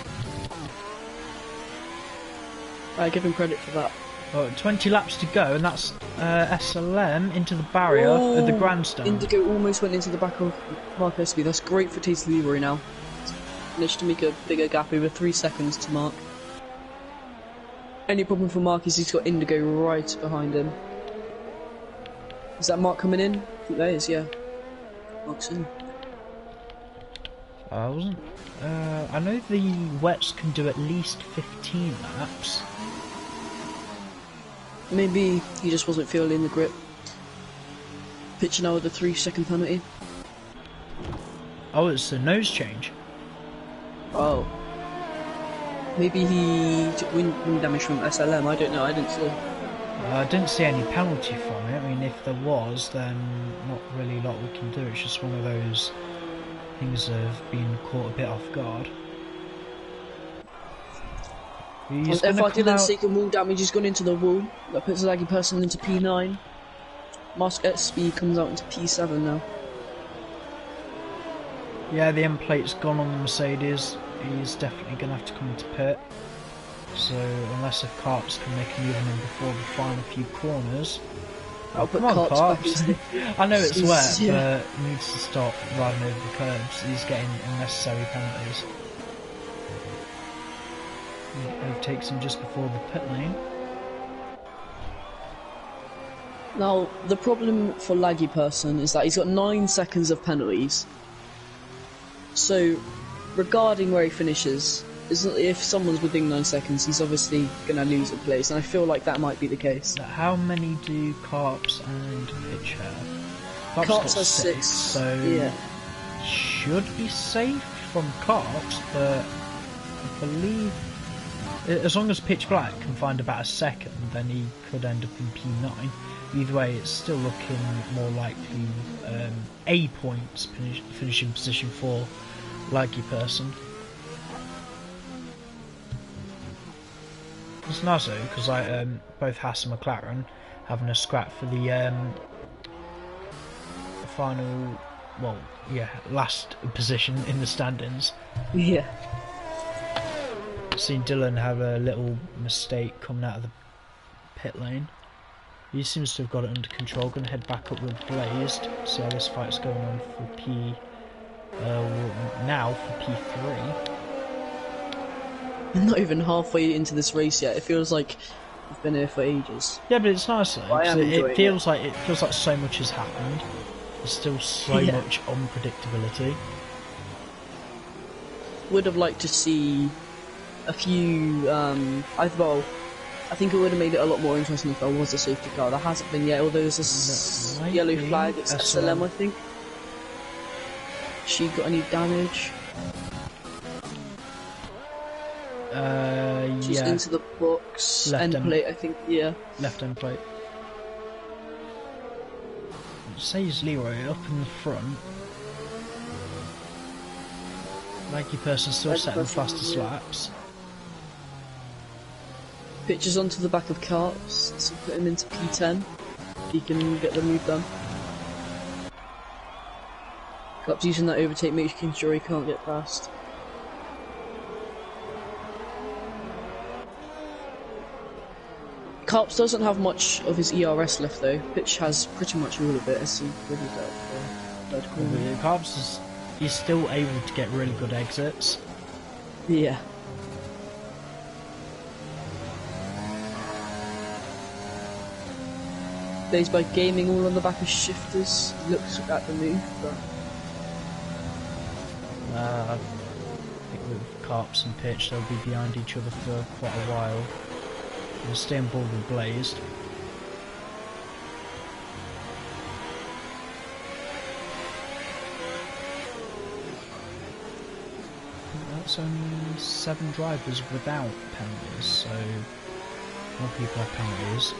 I give him credit for that. Oh, 20 laps to go, and that's SLM into the barrier of the grandstand. Indigo almost went into the back of Mark Espy. That's great for Chase Leroy now. Managed to make a bigger gap, over 3 seconds to Mark. Only problem for Mark is he's got Indigo right behind him. Is that Mark coming in? I think that is, yeah. Mark's in. I wasn't. I know the wets can do at least 15 laps. Maybe he just wasn't feeling the grip. Pitching out with a 3-second penalty. Oh, it's a nose change. Oh. Maybe he took wind damage from SLM, I don't know, I didn't see. I didn't see any penalty from it. I mean, if there was, then not really a lot we can do. It's just one of those things of being caught a bit off guard. If I didn't see the wall damage, he's gone into the wall. That puts the Laggy person into P9. Mask SB comes out into P7 now. Yeah, the end plate's gone on the Mercedes. He's definitely going to have to come into pit. So, unless if Carps can make a move on him before the final few corners. I'll put come on, Carps back I know it's wet, yeah. but he needs to stop riding over the curbs. He's getting unnecessary penalties. He takes him just before the pit lane. Now, the problem for Laggy person is that he's got 9 seconds of penalties. So, regarding where he finishes, if someone's within 9 seconds, he's obviously going to lose a place, and I feel like that might be the case. How many do Carps and Pitch have? Carps has 6, so yeah. Should be safe from Carps, but I believe as long as Pitch Black can find about a second, then he could end up in P9. Either way, it's still looking more likely A points finishing position for Laggy person. It's nice though, because both Haas and McLaren having a scrap for the final, well, yeah, last position in the standings. Yeah. Seen Dylan have a little mistake coming out of the pit lane. He seems to have got it under control. Going to head back up with Blazed. See how this fight's going on for now for P3. I'm not even halfway into this race yet. It feels like I've been here for ages. Yeah, but it's nice though. It feels it. like so much has happened. There's still so much unpredictability. would have liked to see a few. I think it would have made it a lot more interesting if there was a safety car. There hasn't been yet, although there's this yellow flag. It's SLM, I think. She got any damage? She's yeah. into the box. Left end plate, I think. Yeah. Left end plate. It says Leroy up in the front. Likely person still setting the fastest laps. Pitches onto the back of Carps, so put him into P10. He can get the move done. Carps using that overtake, making sure he can't get past. Carps doesn't have much of his ERS left though. Pitch has pretty much all of it as he really does. Carps he's still able to get really good exits. Yeah. Plays by gaming all on the back of shifters. Looks at the move, but I think with Carps and Pitch they'll be behind each other for quite a while. They'll stay on board with Blazed. That's only 7 drivers without penalties, so more people have penalties.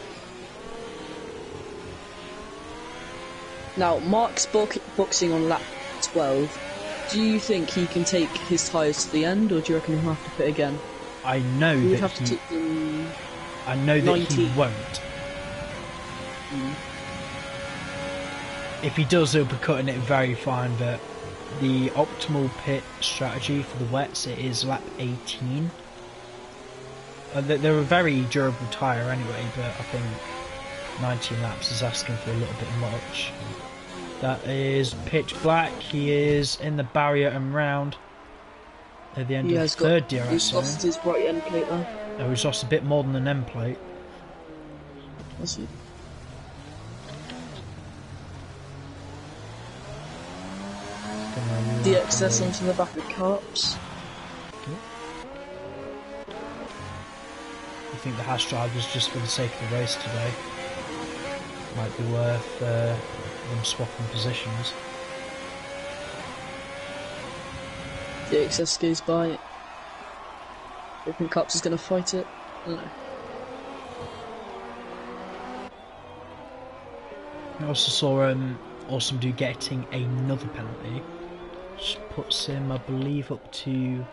now Mark's boxing on lap 12. Do you think he can take his tyres to the end, or do you reckon he'll have to pit again? I know He would that have to take them. I know that 90. he won't. If he does, he'll be cutting it very fine, but the optimal pit strategy for the wets, it is lap 18. They're a very durable tyre anyway, but I think 19 laps is asking for a little bit much. That is pitch black. He is in the barrier and round at the end of the third DRS zone. He's lost his right end plate there. Oh, he's lost a bit more than an end plate. That's it. DXS onto the back of Carps. I think the Haas drivers, just for the sake of the race today, might be worth them swapping positions. DXS goes by. Do you think Carps is going to fight it? No. I also saw Awesome Dude getting another penalty, which puts him, I believe, up to 9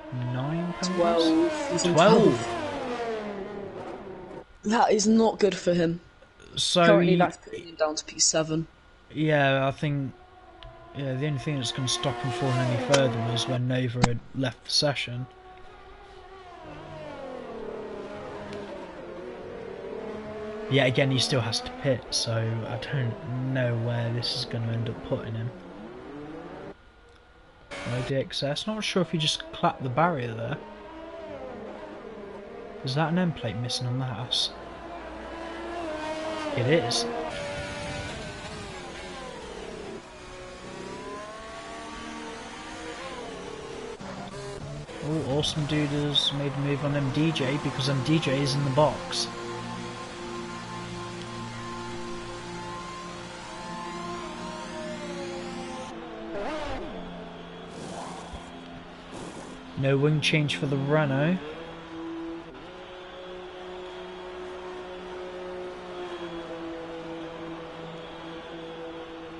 penalties? 12. He's in 12! That is not good for him. So currently that's putting him down to P7. Yeah, I think the only thing that's going to stop him falling any further was when Nova had left the session. Yeah, again, he still has to pit, so I don't know where this is going to end up putting him. No DXS. Not sure if he just clapped the barrier there. Is that an end plate missing on the house? It is. Oh, Awesome Dude has made a move on MDJ because MDJ is in the box. No wing change for the Renault.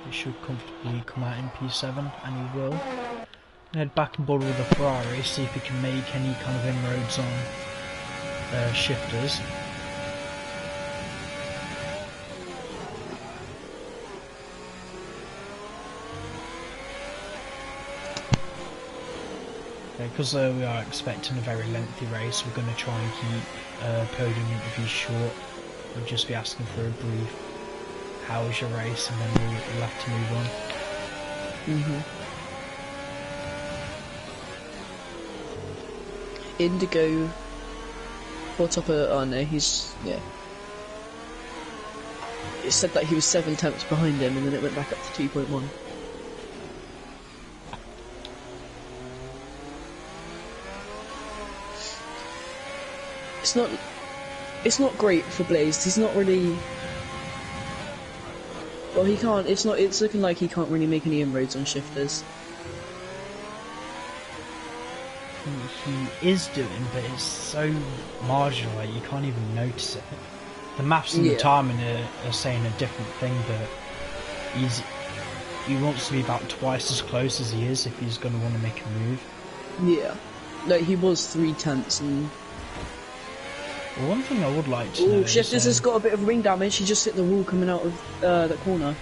He should comfortably come out in P7, and he will. Head back and board with the Ferrari, see if he can make any kind of inroads on shifters. Because we are expecting a very lengthy race, we're going to try and keep podium interviews short. We'll just be asking for a brief "how was your race?" and then we'll have to move on. Indigo caught up oh no, he's, yeah. It said that he was 7 tenths behind him and then it went back up to 2.1. It's not great for Blazed. He's not really. Well, he can't. It's not. It's looking like he can't really make any inroads on shifters. He is doing, but it's so marginal that you can't even notice it. The maths and the timing are saying a different thing, but he wants to be about twice as close as he is if he's going to want to make a move. Yeah, like he was 3/10, and well, one thing I would like to know Shifters has got a bit of ring damage. He just hit the wall coming out of the corner.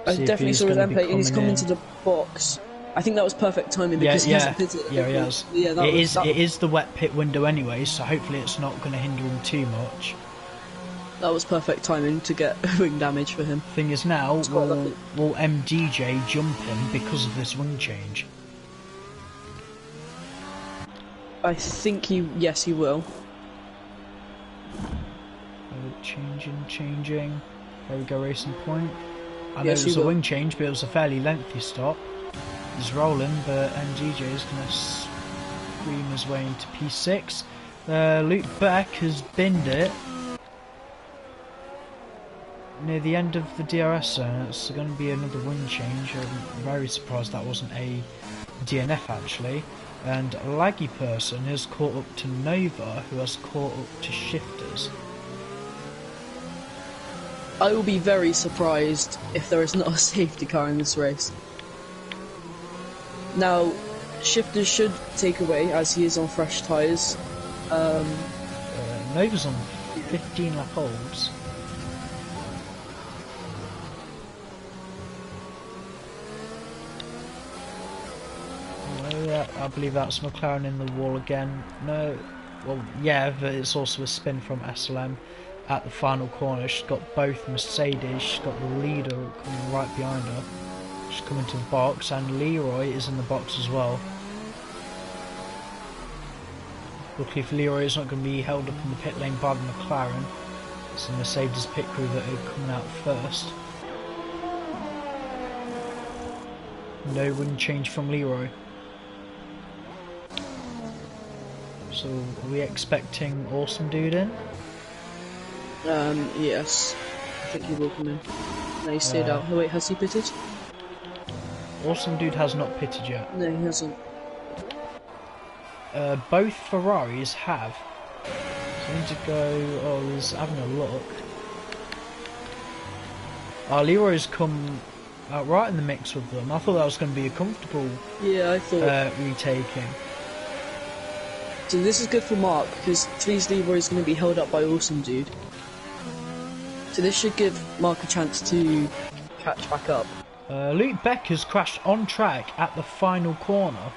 I definitely saw his end plate, and he's coming to the box. I think that was perfect timing because he hasn't pitted it. Yeah, he has. Yeah, it is the wet pit window anyway, so hopefully it's not going to hinder him too much. That was perfect timing to get wing damage for him. Thing is now, will MDJ jump him because of this wing change? I think yes, he will. Changing. There we go, racing point. I know it was a wing change, but it was a fairly lengthy stop. He's rolling, but MDJ is going to scream his way into P6. Luke Beck has binned it near the end of the DRS zone. It's going to be another wing change. I'm very surprised that wasn't a DNF actually. And Laggy Person has caught up to Nova, who has caught up to Shifters. I will be very surprised if there is not a safety car in this race. Now, Shifters should take away, as he is on fresh tyres. Nova's on 15 lap holds. I believe that's McLaren in the wall again. No, well, yeah, but it's also a spin from SLM at the final corner. She's got both Mercedes. She's got the leader coming right behind her. She's coming to the box, and Leroy is in the box as well. Luckily for Leroy, it's not going to be held up in the pit lane by the McLaren. It's the Mercedes pit crew that are coming out first. No wing change from Leroy. So, are we expecting Awesome Dude in? Yes. I think he will come in. No, he stayed out. Oh wait, has he pitted? Awesome Dude has not pitted yet. No, he hasn't. Both Ferraris have. So I need to go... Oh, he's having a look. Leroy's come out right in the mix with them. I thought that was going to be a comfortable retaking. So this is good for Mark, because Flea's Leroy is going to be held up by Awesome Dude. So this should give Mark a chance to catch back up. Luke Beck has crashed on track at the final corner.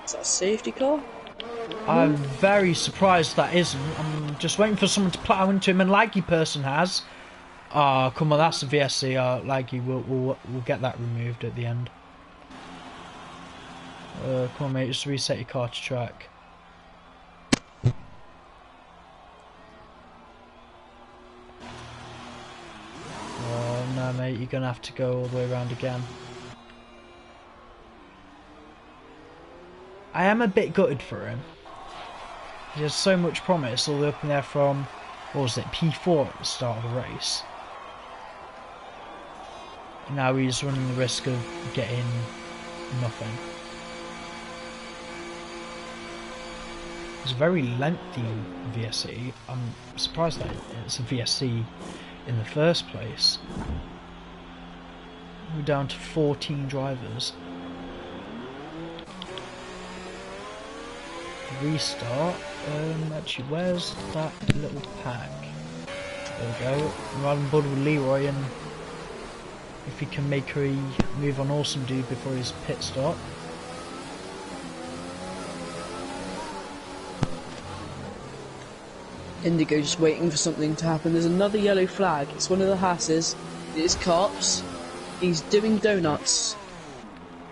Is that a safety car? I'm very surprised that isn't. I'm just waiting for someone to plough into him, and Laggy Person has. Come on, that's the VSC. Laggy, we'll get that removed at the end. Come on, mate, just reset your car to track. Oh no, mate, you're gonna have to go all the way around again. I am a bit gutted for him. He has so much promise all the way up in there from, what was it, P4 at the start of the race. Now he's running the risk of getting nothing. It's a very lengthy VSC. I'm surprised that it's a VSC in the first place. We're down to 14 drivers. Restart. Actually, where's that little pack? There we go. Right on board with Leroy, and if he can make a move on Awesome Dude before his pit stop. Indigo just waiting for something to happen. There's another yellow flag. It's one of the Hasses. It is cops. He's doing donuts.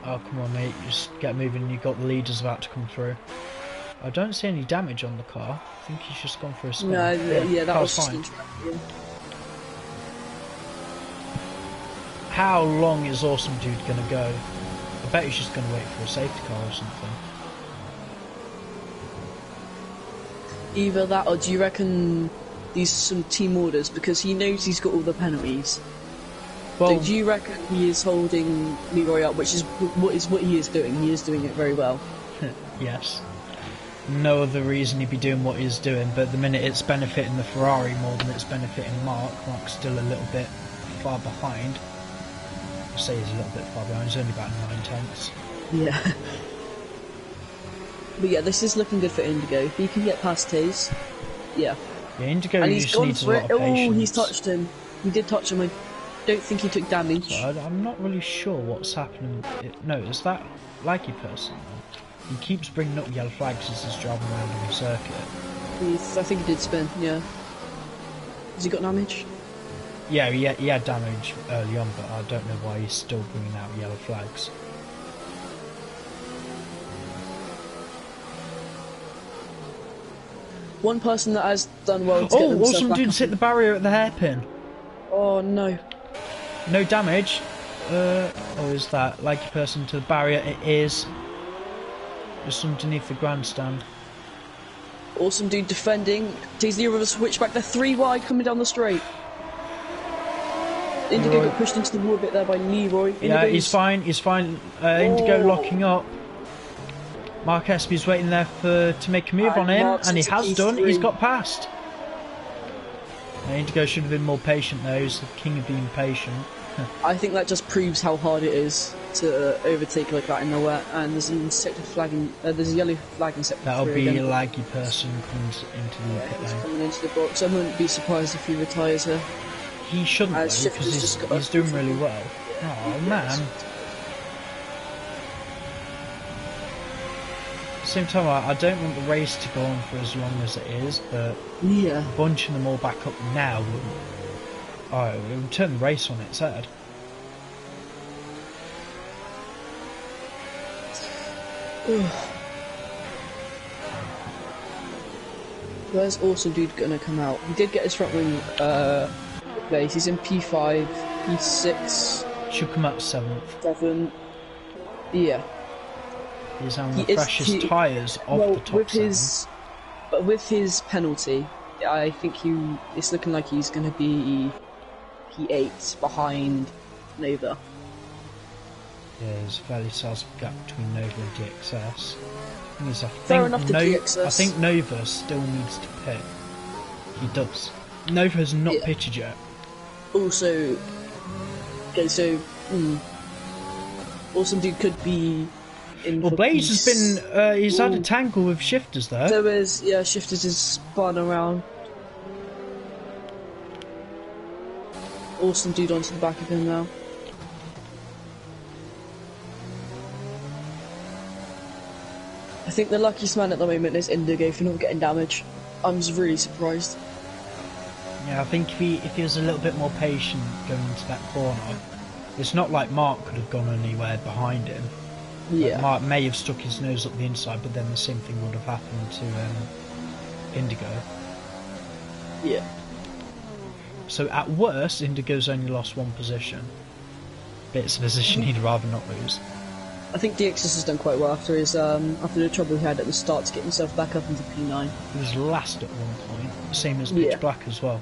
Oh, come on, mate. Just get moving. You've got the leaders about to come through. I don't see any damage on the car. I think he's just gone for a spin. No, yeah, that was fine. yeah. How long is Awesome Dude going to go? I bet he's just going to wait for a safety car or something. Either that, or do you reckon these are some team orders because he knows he's got all the penalties? Well, So do you reckon he is holding Leroy up, which is what he is doing? He is doing it very well. yes. No other reason he'd be doing what he's doing, but the minute it's benefiting the Ferrari more than it's benefiting Mark's still a little bit far behind. I say he's a little bit far behind, he's only about 9/10. Yeah. But yeah, this is looking good for Indigo. If he can get past his, yeah. Yeah, Indigo And he's just gone needs a for lot it. of patience. Oh, he's touched him. He did touch him. I don't think he took damage. So I'm not really sure what's happening. No, is that Likey person? He keeps bringing up yellow flags as he's driving around on the circuit. I think he did spin, yeah. Has he got damage? Yeah, he had damage early on, but I don't know why he's still bringing out yellow flags. One person that has done well to get themselves Awesome back Dude's hit the barrier at the hairpin. Oh no. No damage. Or is that Likey person to the barrier? It is. Just underneath the grandstand. Awesome Dude defending. Takes the other switchback. They're 3 wide coming down the straight. Indigo got pushed into the wall a bit there by Leroy. Yeah, he's fine. He's fine. Indigo locking up. Mark Espy's waiting there to make a move on him, and he has done. He's got past. Indigo should have been more patient though. He's the king of being patient. I think that just proves how hard it is to overtake like that in the wet. And there's an sector flagging. There's a yellow flag in sector. That'll be a laggy person comes into the pit lane. Coming into the box. I wouldn't be surprised if he retires here. He shouldn't though, because he's doing really well. Oh man. Same time, I don't want the race to go on for as long as it is, but yeah, bunching them all back up now wouldn't. Oh, it would turn the race on its head. Where's Awesome Dude gonna come out? He did get his front wing place. He's in P5, P6. Should come out 7th. 7. Yeah. He's on the freshest tyres of the top 7. But with his penalty, I think it's looking like he's going to be P8 behind Nova. Yeah, there's a fairly sizable gap between Nova and DXS. Fair enough to DXS. I think Nova still needs to pit. He does. Nova has not pitted yet. Also, okay, so Awesome Dude could be in. Well, Blaze has been. He's had a tangle with Shifters though. So is Shifters is spun around. Awesome Dude onto the back of him now. I think the luckiest man at the moment is Indigo for not getting damage. I'm just really surprised. Yeah, I think if he was a little bit more patient going into that corner, it's not like Mark could have gone anywhere behind him. Yeah. Like Mark may have stuck his nose up the inside, but then the same thing would have happened to Indigo. Yeah. So at worst, Indigo's only lost 1 position. But it's a position he'd rather not lose. I think DXS has done quite well after the trouble he had at the start to get himself back up into P9. He was last at one point, same as Pitch Black as well.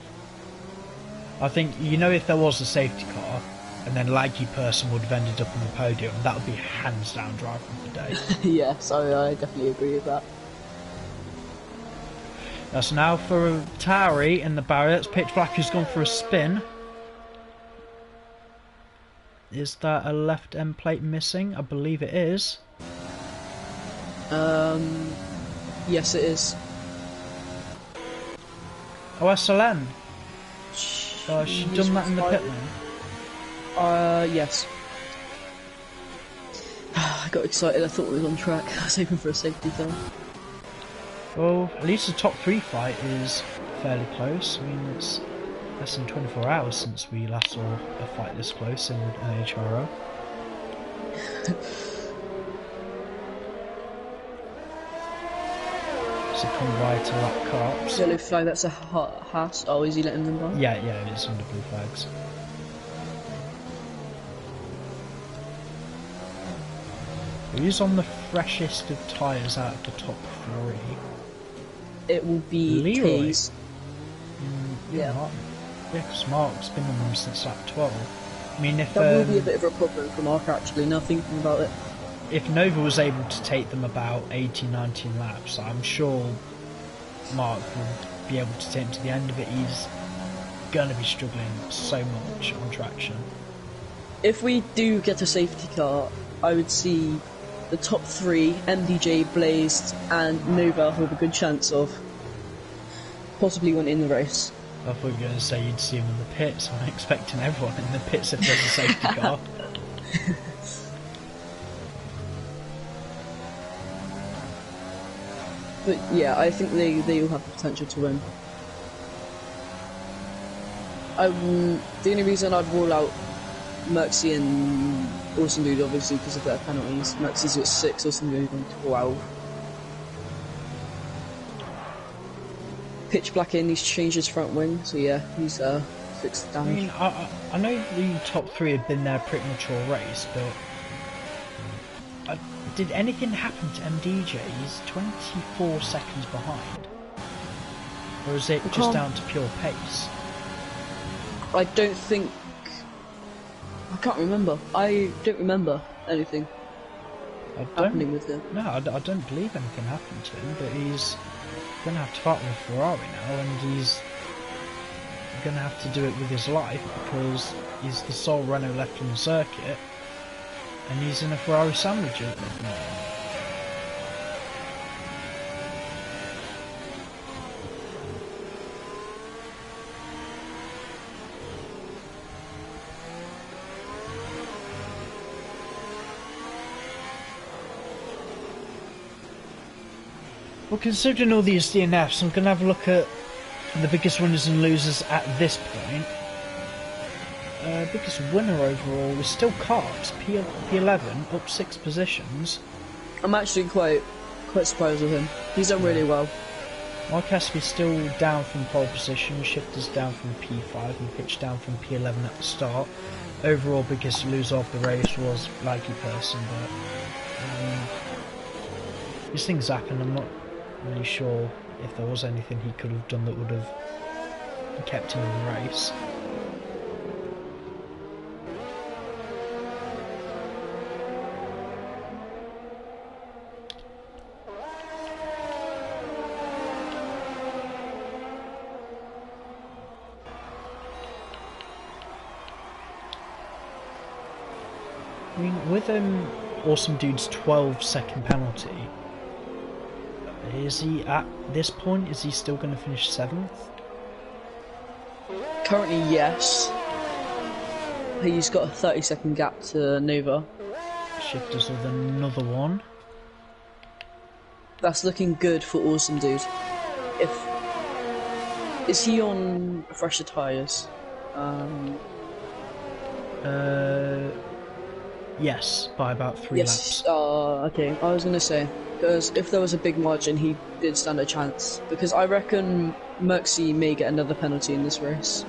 I think, if there was a safety car, and then Laggy person would have ended up on the podium, that would be hands down driver of the day. Yeah, so I definitely agree with that. That's now for Tauri in the barrier. It's Pitch Black who's gone for a spin. Is that a left end plate missing? I believe it is. Yes it is. Oh, SLN. Has she done that in the pit lane? Yes. I got excited, I thought we was on track. I was hoping for a safety car. Well, at least the top 3 fight is fairly close. I mean, it's less than 24 hours since we last saw a fight this close in Nhrl. So come by to lap cops. Yellow flag, that's a Haas. Oh, is he letting them by? Yeah, it's under blue flags. He's on the freshest of tyres out of the top 3. it will be Leroy? K's. Yeah. Because Mark's been on them since lap 12. I mean, if That will be a bit of a problem for Mark, actually, now thinking about it. if Nova was able to take them about 18, 19 laps, I'm sure Mark will be able to take him to the end of it. He's going to be struggling so much on traction. If we do get a safety car, I would see the top three, MDJ, Blazed, and Nova, who have a good chance of possibly winning the race. I thought you were going to say you'd see him in the pits. I'm expecting everyone in the pits if there's a safety car. But yeah, I think they all have the potential to win. The only reason I'd rule out Merxy and Awesome Dude, obviously, because of their penalties. Merxy's at 6, Awesome Dude on 12. Pitch Black in, he's changed his front wing, so yeah, he's 6 damage. I mean, I know the top three have been there pretty much all race, but did anything happen to MDJ? He's 24 seconds behind. Or is it just down to pure pace? I don't think... I can't remember. I don't remember anything happening with him. No, I don't believe anything happened to him, but he's going to have to fight with Ferrari now, and he's going to have to do it with his life, because he's the sole Renault left on the circuit, and he's in a Ferrari sandwich at the moment. Well, considering all these DNFs, I'm going to have a look at the biggest winners and losers at this point. Biggest winner overall is still Karts, P11, up 6 positions. I'm actually quite surprised with him. He's done really well. Mark Aspie's still down from pole position, Shifter's down from P5 and Pitch down from P11 at the start. Overall, biggest loser of the race was Likey Person, but these things happen. I'm not really sure if there was anything he could have done that would have kept him in the race. I mean, with Awesome Dude's 12-second penalty, is he at this point? Is he still going to finish 7th? Currently, yes. He's got a 30-second gap to Nova. Shifters with another one. That's looking good for Awesome Dude. Is he on fresher tyres? Yes, by about 3 laps. Okay. I was gonna say, because if there was a big margin, he did stand a chance. Because I reckon Merxy may get another penalty in this race.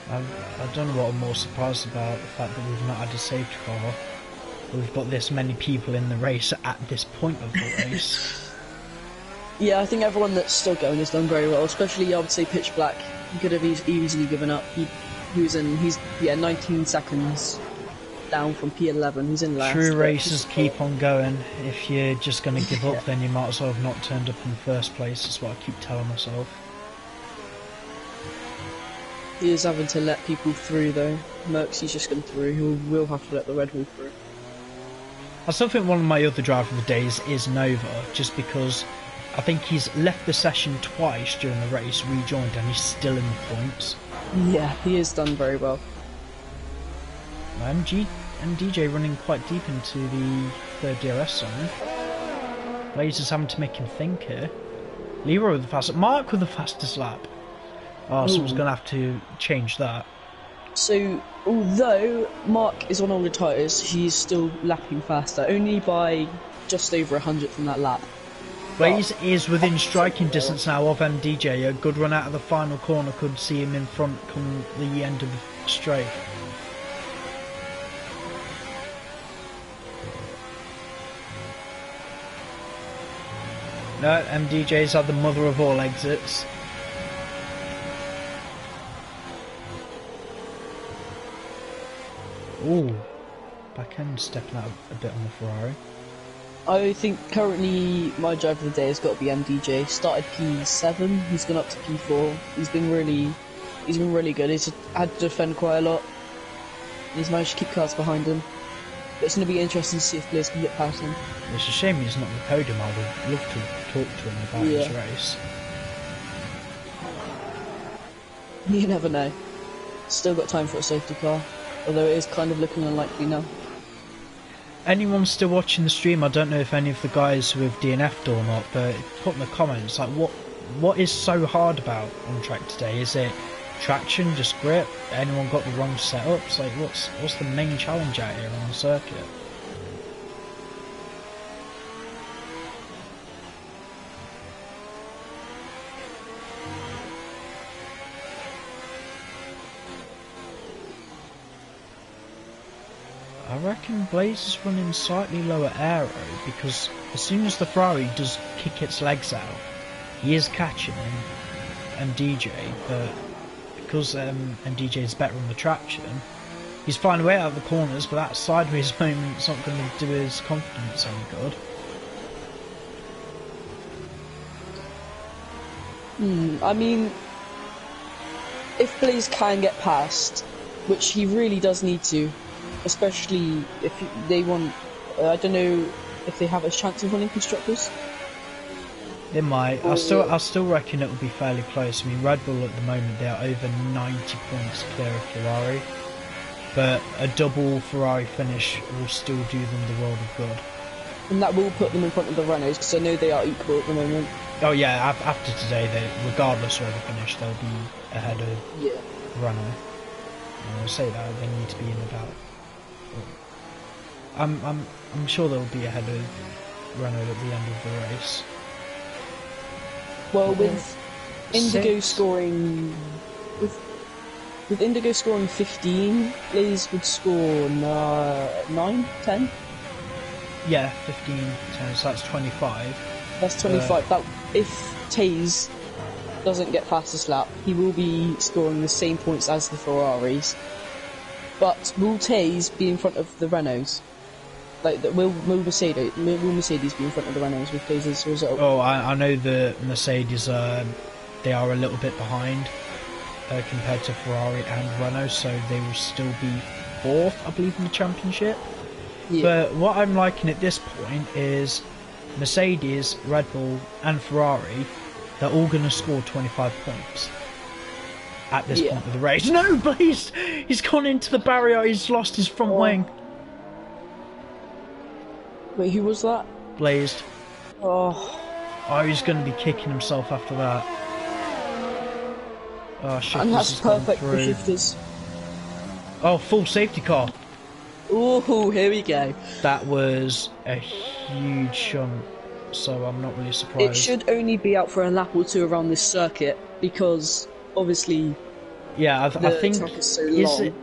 I don't know what I'm more surprised about, the fact that we've not had a safety car. We've got this many people in the race at this point of the race. Yeah, I think everyone that's still going has done very well, especially I would say Pitch Black. He could have easily given up. He's 19 seconds down from P11. He's in last. True racers keep on going. If you're just going to give up, then you might as well have not turned up in the first place. That's what I keep telling myself. He is having to let people through though. Merxy's just gone through. He will have to let the Red Bull through. I still think one of my other driver of the days is Nova, just because I think he's left the session twice during the race, rejoined, and he's still in the points. Yeah, he has done very well. MDJ running quite deep into the third DRS zone. Blazer's having to make him think here. Leroy with the fastest, Mark with the fastest lap. Oh, someone's going to have to change that. So, although Mark is on older tyres, he's still lapping faster, only by just over 100th from that lap. Blaze is within striking distance now of MDJ. A good run out of the final corner could see him in front come the end of the straight. No, MDJ's had the mother of all exits. Ooh, back end stepping out a bit on the Ferrari. I think currently my driver of the day has got to be MDJ. Started P7, he's gone up to P4. He's been really good. He's had to defend quite a lot. He's managed to keep cars behind him. But it's going to be interesting to see if Blaze can get past him. It's a shame he's not on the podium. I would love to talk to him about his race. You never know. Still got time for a safety car, although it is kind of looking unlikely now. Anyone still watching the stream, I don't know if any of the guys who have DNF'd or not, but put in the comments, like, what is so hard about on track today? Is it traction, just grip? Anyone got the wrong setups? Like, what's the main challenge out here on the circuit? I reckon Blaze is running slightly lower aero because as soon as the Ferrari does kick its legs out, he is catching MDJ, but because MDJ is better on the traction, he's finding a way out of the corners, but that sideways moment's not going to do his confidence any good. I mean, if Blaze can get past, which he really does need to, especially if they want, I don't know if they have a chance of winning constructors. They might. I still reckon it will be fairly close. I mean, Red Bull at the moment, they are over 90 points clear of Ferrari, but a double Ferrari finish will still do them the world of good. And that will put them in front of the Renaults, because I know they are equal at the moment. Oh yeah, after today, regardless where they finish, they'll be ahead of Renault. I'll say that they need to be in about. I'm sure they'll be ahead of Renault at the end of the race. Well, with Indigo scoring, with Indigo scoring 15, Blaze would score 9, 10. Yeah, 15, 10. So that's 25. That's 25. That if Taze doesn't get past this lap, he will be scoring the same points as the Ferraris. But will Taze be in front of the Renaults? Like, will Mercedes be in front of the Renaults with Taze's result? Oh, I know the Mercedes, they are a little bit behind compared to Ferrari and Renault, so they will still be 4th, I believe, in the championship. Yeah. But what I'm liking at this point is Mercedes, Red Bull and Ferrari, they're all going to score 25 points at this point of the race. No, Blaze! He's gone into the barrier, he's lost his front wing. Wait, who was that? Blazed. Oh, he's going to be kicking himself after that. Oh, shifters. And that's perfect for shifters. Oh, full safety car. Oh, here we go. That was a huge shunt, so I'm not really surprised. It should only be out for a lap or two around this circuit because obviously. Yeah, I think track is so long.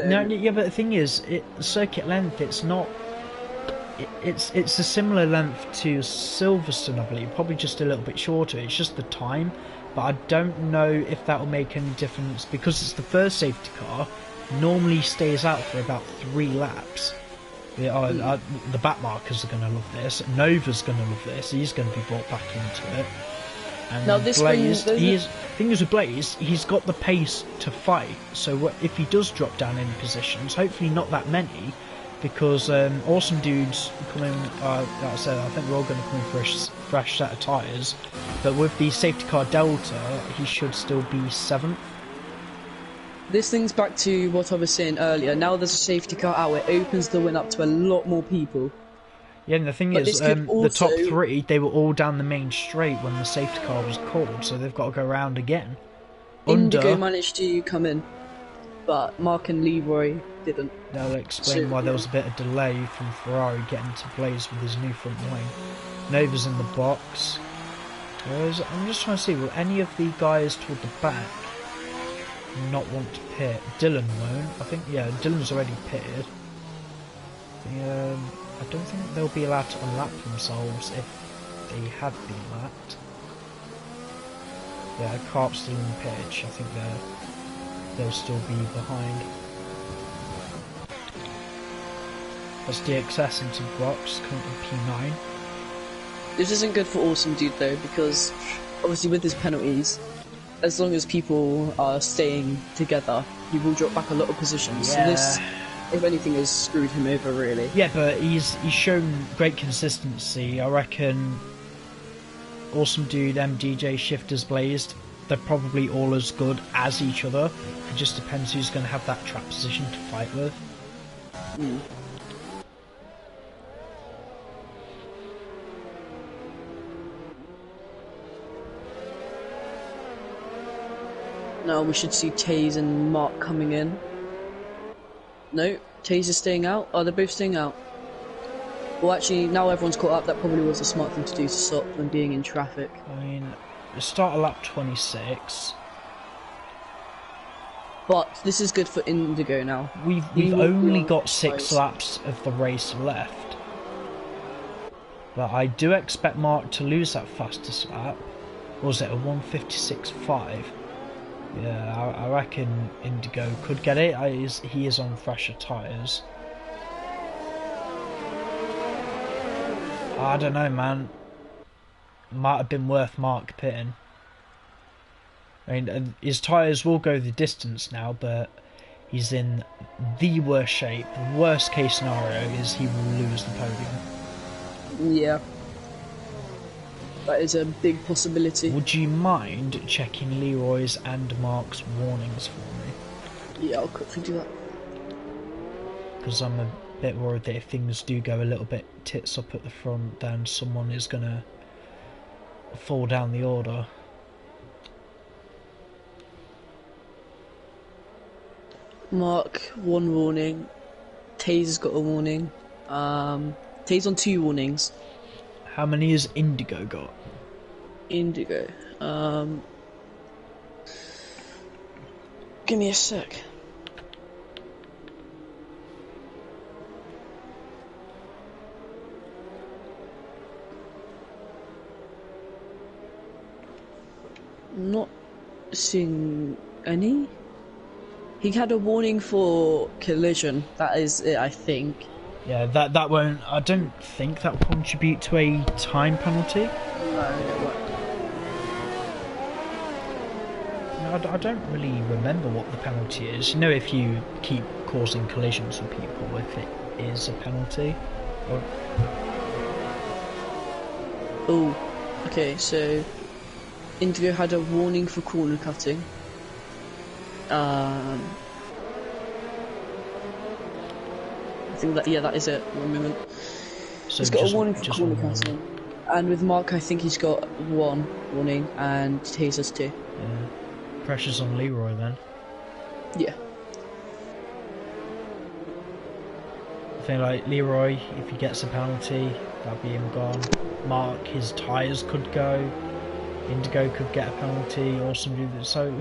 No, yeah, but the thing is, circuit length. It's not. It's a similar length to Silverstone, I believe. Probably just a little bit shorter. It's just the time, but I don't know if that will make any difference because it's the first safety car. Normally stays out for about 3 laps. The back markers are going to love this. Nova's going to love this. He's going to be brought back into it. And now this Blaze, thing is with Blaze, he's got the pace to fight. So if he does drop down in positions, hopefully not that many, because awesome dudes coming. Like I said, I think we're all going to come in for a fresh set of tyres. But with the safety car Delta, he should still be 7th. This thing's back to what I was saying earlier. Now there's a safety car out, it opens the win up to a lot more people. Yeah, and the thing is, the top 3, they were all down the main straight when the safety car was called, so they've got to go around again. Indigo managed to come in, but Mark and Leroy didn't. That'll explain why there was a bit of delay from Ferrari getting to Blaze with his new front wing. Nova's in the box. I'm just trying to see, will any of the guys toward the back not want to pit? Dylan won't. I think, yeah, Dylan's already pitted. I don't think they'll be allowed to unlap themselves if they have been lapped. Yeah, Carp's still in the pitch. I think they'll still be behind. That's DXS into the box, currently P9. This isn't good for Awesome Dude though, because obviously with his penalties, as long as people are staying together, he will drop back a lot of positions. Yeah. So this, if anything, has screwed him over really. Yeah, but he's shown great consistency. I reckon Awesome Dude, MDJ, Shifters, Blazed, they're probably all as good as each other. It just depends who's going to have that trap position to fight with. Mm. Now we should see Taze and Mark coming in. No, Taze is staying out. Oh, they're both staying out. Well, actually, now everyone's caught up. That probably was a smart thing to do to stop them being in traffic. I mean, start a lap 26. But this is good for Indigo now. We've only got 6 laps of the race left. But I do expect Mark to lose that fastest lap. Or was it a 1:56.5? Yeah, I reckon Indigo could get it. He is on fresher tyres. I don't know, man. Might have been worth Mark pitting. I mean, his tyres will go the distance now, but he's in the worst shape. The worst case scenario is he will lose the podium. Yeah. That is a big possibility. Would you mind checking Leroy's and Mark's warnings for me? Yeah, I'll quickly do that. Because I'm a bit worried that if things do go a little bit tits up at the front, then someone is going to fall down the order. Mark, 1 warning. Taze has got a warning. Taze on 2 warnings. How many has Indigo got? Indigo. Give me a sec. Not seeing any. He had a warning for collision. That is it, I think. Yeah, that won't. I don't think that will contribute to a time penalty. No, it won't. I don't really remember what the penalty is. You know, if you keep causing collisions with people, if it is a penalty. Or... Oh, okay. So Indigo had a warning for corner cutting. I think that, yeah, that is it. 1 moment. So he's got a warning for corner cutting. And with Mark, I think he's got 1 warning, and Taze has 2. Yeah. Pressure's on Leroy then. Yeah. I think like Leroy, if he gets a penalty, that'll be him gone. Mark, his tyres could go. Indigo could get a penalty, or somebody. So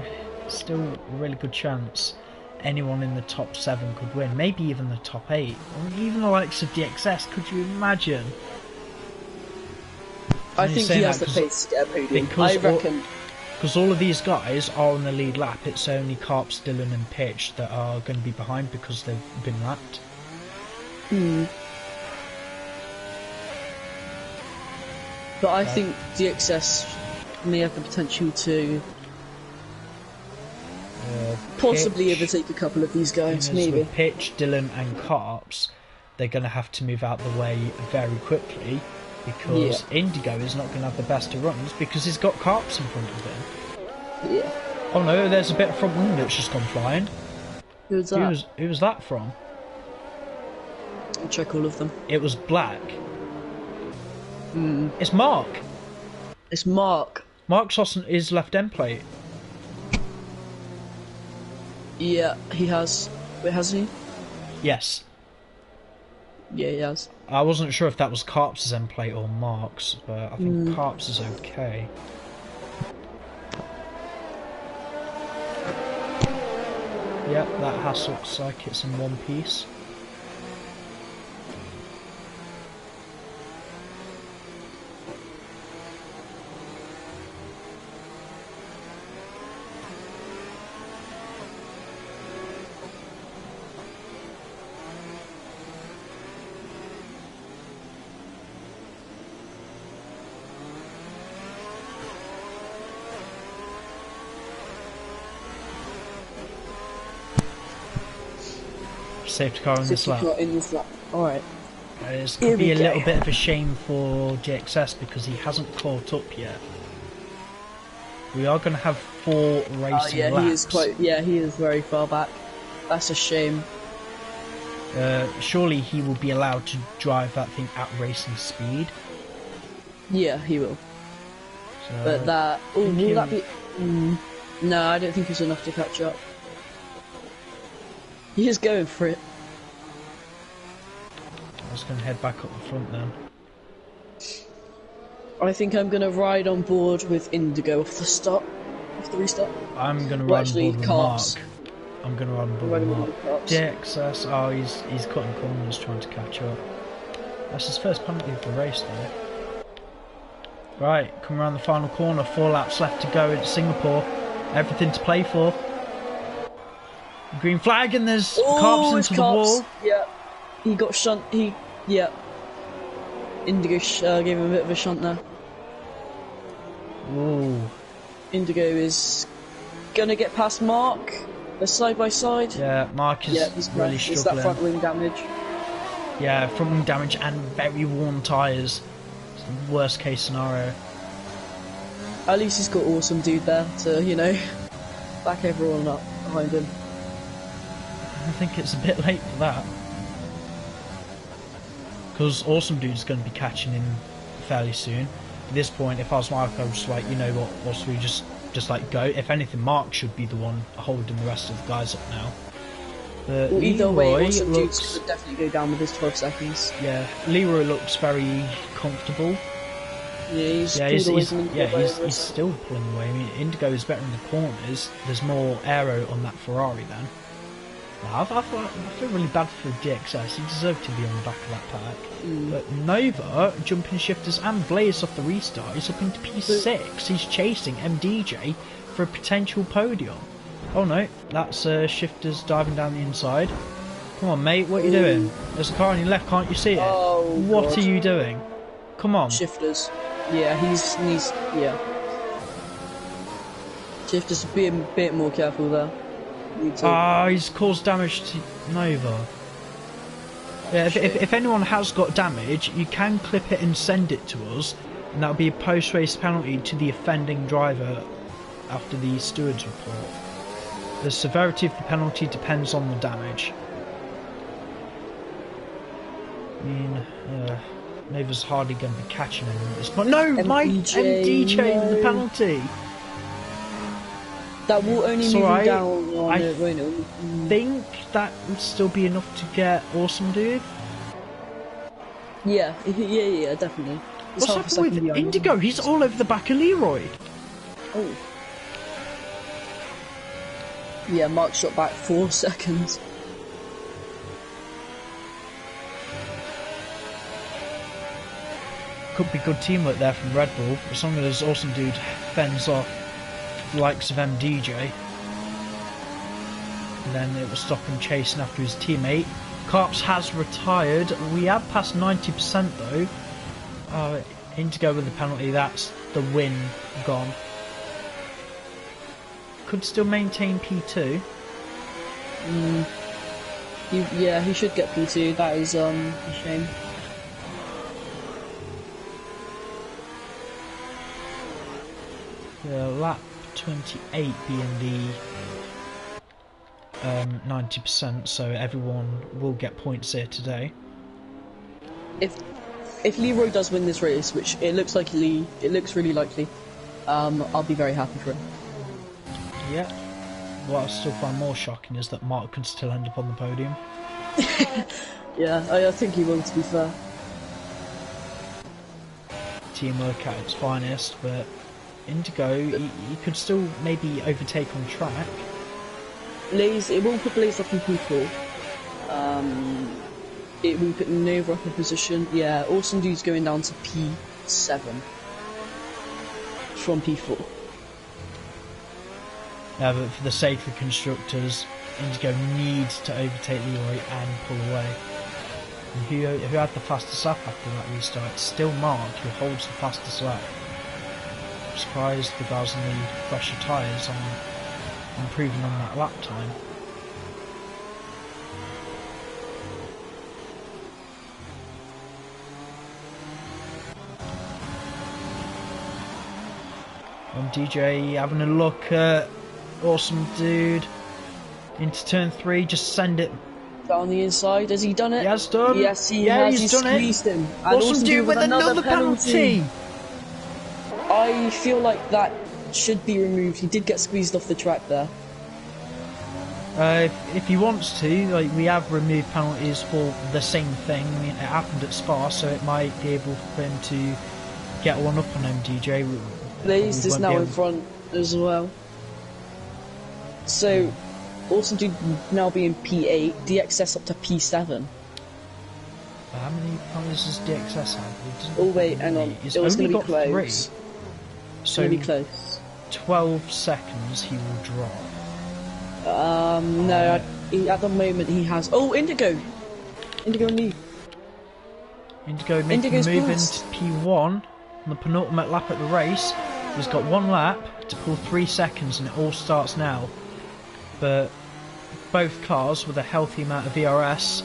still a really good chance anyone in the top 7 could win, maybe even the top 8, or even the likes of DXS. Could you imagine? I think he has the pace to get a podium. I reckon. Because all of these guys are on the lead lap. It's only Carps, Dylan and Pitch that are going to be behind because they've been lapped. But I think DXS may have the potential to possibly overtake a couple of these guys, maybe. With Pitch, Dylan and Carps, they're going to have to move out the way very quickly, because Indigo is not going to have the best of runs because he's got Carps in front of him. Yeah. Oh no, there's a bit of front wing that's just gone flying. Who's that? Who was that from? I'll check all of them. It was Black. It's Mark. It's Mark. Mark's on his left end plate. Yeah, he has. Wait, hasn't he? Yes. Yeah, he has. I wasn't sure if that was Carp's end plate or Mark's, but I think Carp's is okay. Yep, that house looks like it's in one piece. Safety car in this lap. Alright. It's going to be a little bit of a shame for JXS because he hasn't caught up yet. We are going to have 4 racing laps. He is very far back. That's a shame. Surely he will be allowed to drive that thing at racing speed. Yeah, he will. So, but that... Oh, will that be... no, I don't think it's enough to catch up. He is going for it. I was going to head back up the front then. I think I'm going to ride on board with Indigo off the start. Off the restart. I'm going to ride on board with Mark. I'm going to ride on board with Mark. JXS, oh, he's cutting corners trying to catch up. That's his first penalty of the race though. Right, come around the final corner, 4 laps left to go in Singapore. Everything to play for. Green flag and there's Carps into the wall. Yeah, he got shunt. Indigo gave him a bit of a shunt there. Ooh. Indigo is gonna get past Mark. They're side by side. Yeah, Mark is really struggling. It's that front wing damage. Yeah, front wing damage and very worn tyres. It's the worst case scenario. At least he's got Awesome Dude there to, you know, back everyone up behind him. I think it's a bit late for that. Because Awesome Dude's going to be catching him fairly soon. At this point, if I was Mark, I was just like, you know what, what's we just like go. If anything, Mark should be the one holding the rest of the guys up now. But well, either way, Awesome Dude's could definitely go down with his 12 seconds. Yeah, Leroy looks very comfortable. Yeah, he's still pulling away. I mean, Indigo is better in the corners. There's more aero on that Ferrari then. I feel really bad for DXS. He deserved to be on the back of that pack. But Nova, jumping shifters and Blaze off the restart, is up into P6. He's chasing MDJ for a potential podium. Oh no, that's shifters diving down the inside. Come on, mate, what are you doing? There's a car on your left, can't you see it? Oh, what are you doing? Come on. Shifters. Yeah, he's yeah. Shifters, be a bit more careful there. He's caused damage to Nova. Yeah, if anyone has got damage, you can clip it and send it to us, and that'll be a post-race penalty to the offending driver after the steward's report. The severity of the penalty depends on the damage. I mean, Nova's hardly going to be catching him at this point. No, my MDJ the penalty. That will only move him down on I think that would still be enough to get Awesome Dude. Yeah, definitely. What's happened with Indigo? He's all over the back of Leroy. Oh. Yeah, Mark shot back 4 seconds. Could be good teamwork there from Red Bull, as long as Awesome Dude fends off the likes of MDJ. And then it will stop him chasing after his teammate. Carps has retired. We have passed 90% though. Indigo with the penalty, that's the win gone. Could still maintain P2. He should get P2. That is a shame. Lap 28 being the 90%, so everyone will get points here today. If Leroy does win this race, which it looks really likely, I'll be very happy for him. Yeah. What I still find more shocking is that Mark could still end up on the podium. Yeah, I think he will, to be fair. Teamwork at its finest, but Indigo, he could still maybe overtake on track. Blaze, it won't put Blaze up in P4. It will put Nova up in position. Yeah, Awesome Dude's going down to P7 from P4. Yeah, but for the sake of the constructors, Indigo needs to overtake Leroy and pull away. And who had the fastest lap after that restart? It's still Mark who holds the fastest lap. I'm surprised the guys on the fresher tyres are improving on that lap time. DJ having a look at Awesome Dude into turn 3, just send it Down the inside, has he done it? He has done. Yes, he has. He's He done squeezed it. him. And Awesome Dude with another penalty. I feel like that should be removed. He did get squeezed off the track there. If he wants to, like, we have removed penalties for the same thing. I mean, it happened at Spa, so it might be able for him to get one up on MDJ. Blaze is now in front as well. So, Awesome Dude now being P8, DXS up to P7. How many penalties does DXS have? Oh wait, hang on. He's It was only going to be got close. 3. It's So going to be close. 12 seconds he will drop. No, at the moment he has... Oh, Indigo! Indigo and me. Indigo making a move into P1 on the penultimate lap at the race. He's got 1 lap to pull 3 seconds and it all starts now. But both cars with a healthy amount of VRS.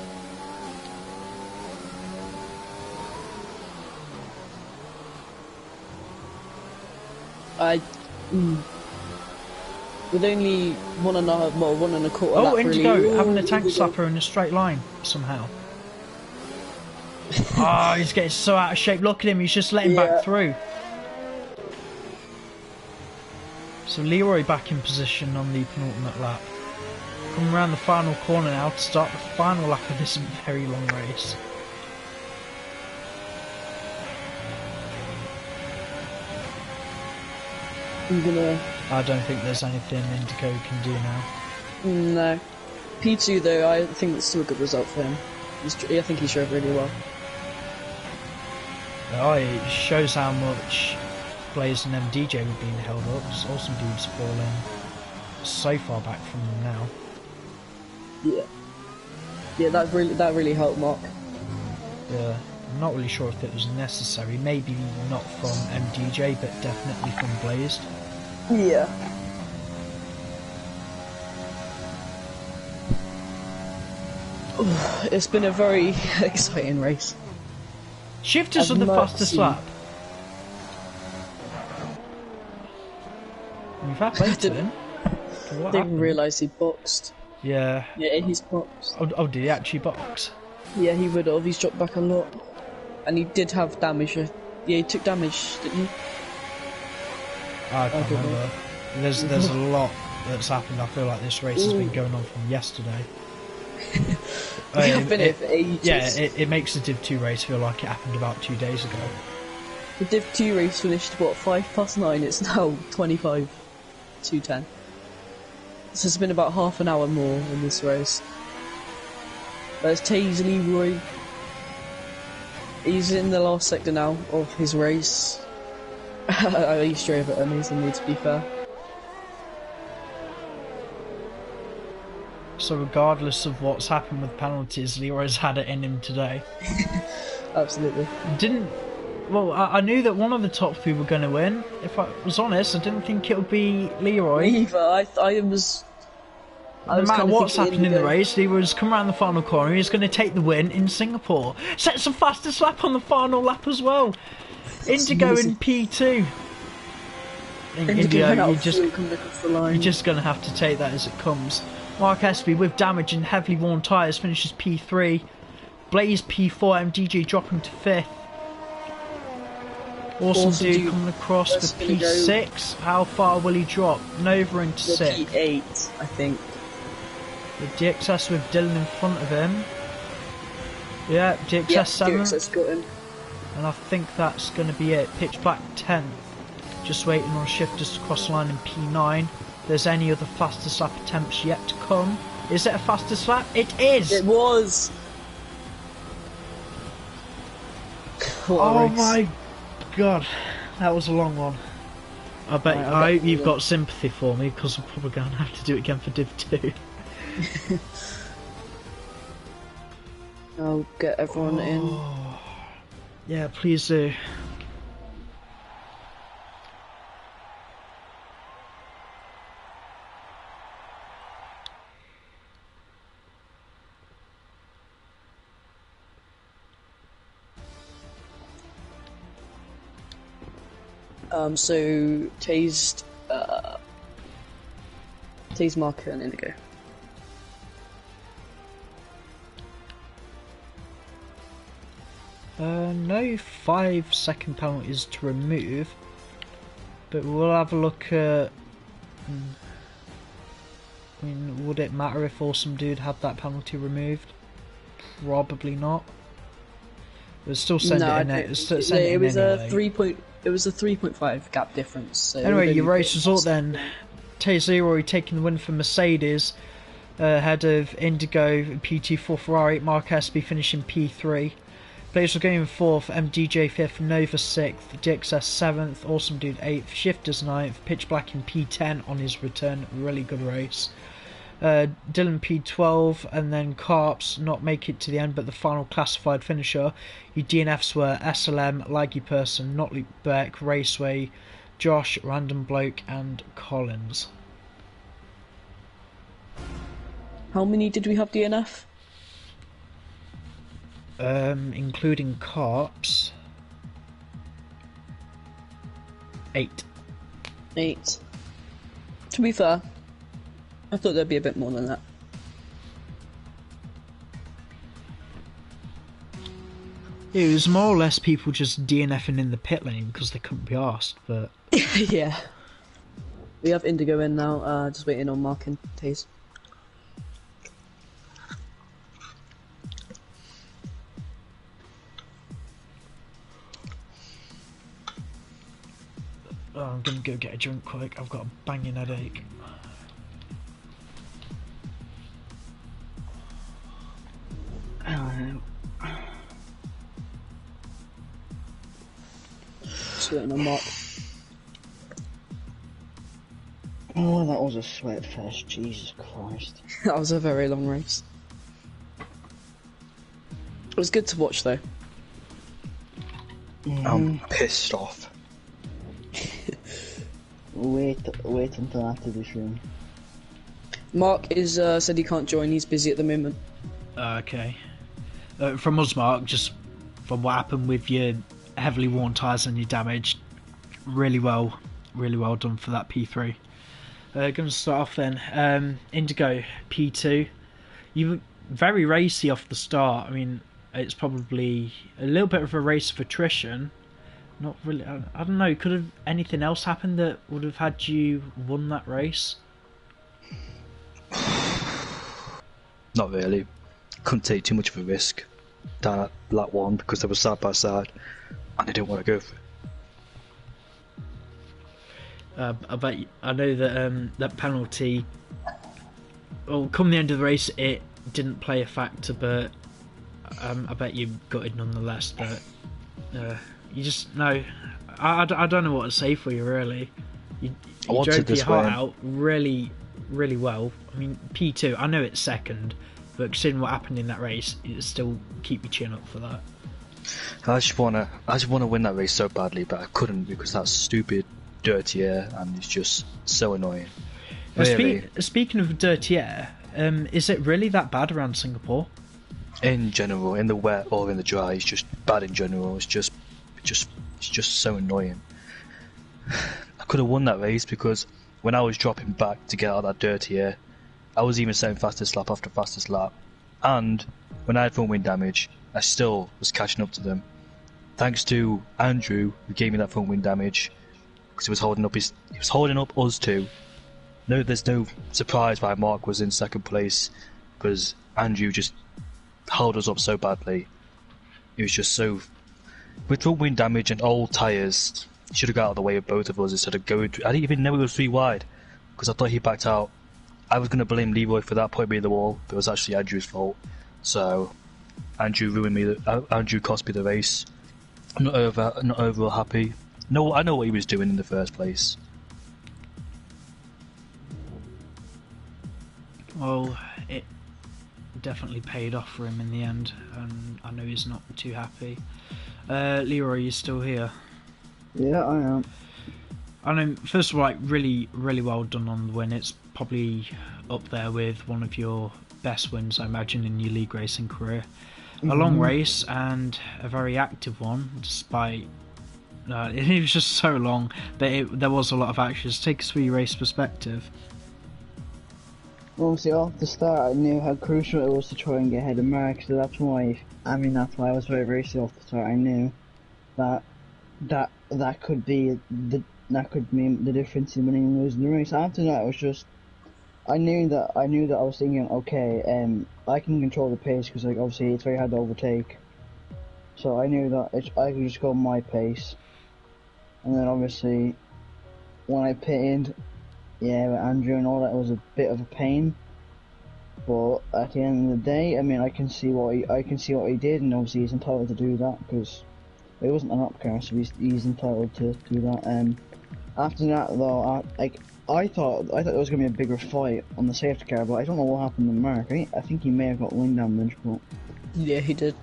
With only 1.25 Oh, lap Indigo really. having a tank slapper in a straight line somehow. Oh, he's getting so out of shape. Look at him, he's just letting back through. So Leroy back in position on the penultimate lap. Coming around the final corner now to start the final lap of this very long race. I don't think there's anything Indigo can do now. No. P2 though, I think it's still a good result for him. I think he drove really well. Oh, it shows how much Blaze and MDJ were being held up. Awesome Dude's falling so far back from them now. Yeah. Yeah, that really helped Mark. Yeah, I'm not really sure if it was necessary. Maybe not from MDJ, but definitely from Blaze. Yeah. It's been a very exciting race. Shifters on the fastest lap. We've had to him. I didn't realise he boxed. Yeah. Yeah, he's boxed. Oh, did he actually box? Yeah, he would have. He's dropped back a lot. And he did have damage. Yeah, he took damage, didn't he? I can't remember. There's a lot that's happened. I feel like this race has been going on from yesterday. Been here for ages. Yeah, it makes the Div 2 race feel like it happened about 2 days ago. The Div 2 race finished, what, 9:05? It's now 25 to 10. So it's been about half an hour more in this race. There's Taze Leroy. He's in the last sector now of his race. He drove it amazingly, to be fair. So regardless of what's happened with penalties, Leroy's had it in him today. Absolutely. Well, I knew that one of the top 2 were going to win. If I was honest, I didn't think it would be Leroy. Either. I was no matter what's happened in the race, Leroy's come around the final corner. He's going to take the win in Singapore. Sets the fastest lap on the final lap as well. Indigo in P2. Indigo, you're just going to have to take that as it comes. Mark Espy with damage and heavily worn tyres finishes P3. Blaze P4, MDJ dropping to 5th. Awesome Dude coming across for P6. How far will he drop? Nova into 6th. P8, I think. The DXS with Dylan in front of him. Yeah, DXS Yeah, 7th. DXS got him. And I think that's going to be it. Pitch Black 10th. Just waiting on shifters to cross the line in P9. There's any other fastest lap attempts yet to come. Is it a fastest lap? It is! It was! Oh my god, that was a long one. I bet I hope you've got sympathy for me, because I'm probably going to have to do it again for Div 2. I'll get everyone in. Yeah, please do. So tased marker and indigo. No 5-second penalties to remove, but we'll have a look at. I mean, would it matter if Awesome Dude had that penalty removed? Probably not. We'll still send it in. It was a 3.5 gap difference. So anyway, your race result then: Taze Leroy taking the win for Mercedes, ahead of Indigo PT4 Ferrari. Mark Espy finishing P3. Blazer going 4th, MDJ 5th, Nova 6th, DXS 7th, Awesome Dude 8th, Shifters 9th, Pitch Black in P10 on his return. Really good race. Dylan P12, and then Carps not make it to the end, but the final classified finisher. Your DNFs were SLM, Laggy Person, Notley Beck, Raceway, Josh, Random Bloke, and Collins. How many did we have DNF? Including Carps, 8. 8. To be fair, I thought there'd be a bit more than that. It was more or less people just DNFing in the pit lane because they couldn't be asked, but... Yeah. We have Indigo in now, just waiting on Mark and Taze. Oh, I'm gonna go get a drink quick, I've got a banging headache. Just waiting on Mark. Oh, that was a sweat fest, Jesus Christ. That was a very long race. It was good to watch though. I'm pissed off. Wait until after this room. Mark is said he can't join, he's busy at the moment. Okay. From us, Mark, just from what happened with your heavily worn tyres and your damage, really well done for that P3. Going to start off then. Indigo P2. You were very racy off the start. I mean, it's probably a little bit of a race of attrition. Not really. I don't know. Could have anything else happened that would have had you won that race? Not really. Couldn't take too much of a risk down at lap 1 because they were side by side and I didn't want to go for it. I know that that penalty. Well, come the end of the race, it didn't play a factor, but I bet you got it nonetheless. But you just no. I don't know what to say for you really. You drove your heart out really well. I mean, P2. I know it's second, but considering what happened in that race, it still keep your chin up for that. I just wanna win that race so badly, but I couldn't because that stupid dirty air, and it's just so annoying. Really. Speaking of dirty air, is it really that bad around Singapore? In general, in the wet or in the dry, it's just bad in general. It's just so annoying. I could have won that race because when I was dropping back to get out of that dirty air, I was even setting fastest lap after fastest lap, and when I had front wing damage, I still was catching up to them. Thanks to Andrew, who gave me that front wing damage, because he was holding up us two. No, there's no surprise why Mark was in second place, because Andrew just held us up so badly. It was just so... With front wing damage and old tyres, he should have got out of the way of both of us instead of going... I didn't even know it was 3 wide, because I thought he backed out. I was going to blame Leroy for that, putting me in the wall, but it was actually Andrew's fault. So, Andrew cost me the race. I'm not overall happy. No, I know what he was doing in the first place. Well, it definitely paid off for him in the end, and I know he's not too happy. Leroy, you still here? Yeah, I am. I know, first of all, like, really, really well done on the win. It's probably up there with one of your best wins, I imagine, in your league racing career. A long race and a very active one, despite... it was just so long, but there was a lot of action. Just take us through your race perspective. Obviously, off the start, I knew how crucial it was to try and get ahead of Mark, so that's why I was very racy off the start. I knew that could be that could mean the difference in winning and losing the race. After that, it was just I knew that I was thinking, okay, I can control the pace because, like, obviously it's very hard to overtake. So I knew that I could just go my pace, and then obviously when I pitted, yeah, with Andrew and all that, was a bit of a pain. But at the end of the day, I mean, I can see what he did, and obviously he's entitled to do that because it wasn't an up car, so he's entitled to do that. After that, though, I thought there was gonna be a bigger fight on the safety car, but I don't know what happened to Mark. I think he may have got wing damage, but Yeah, he did.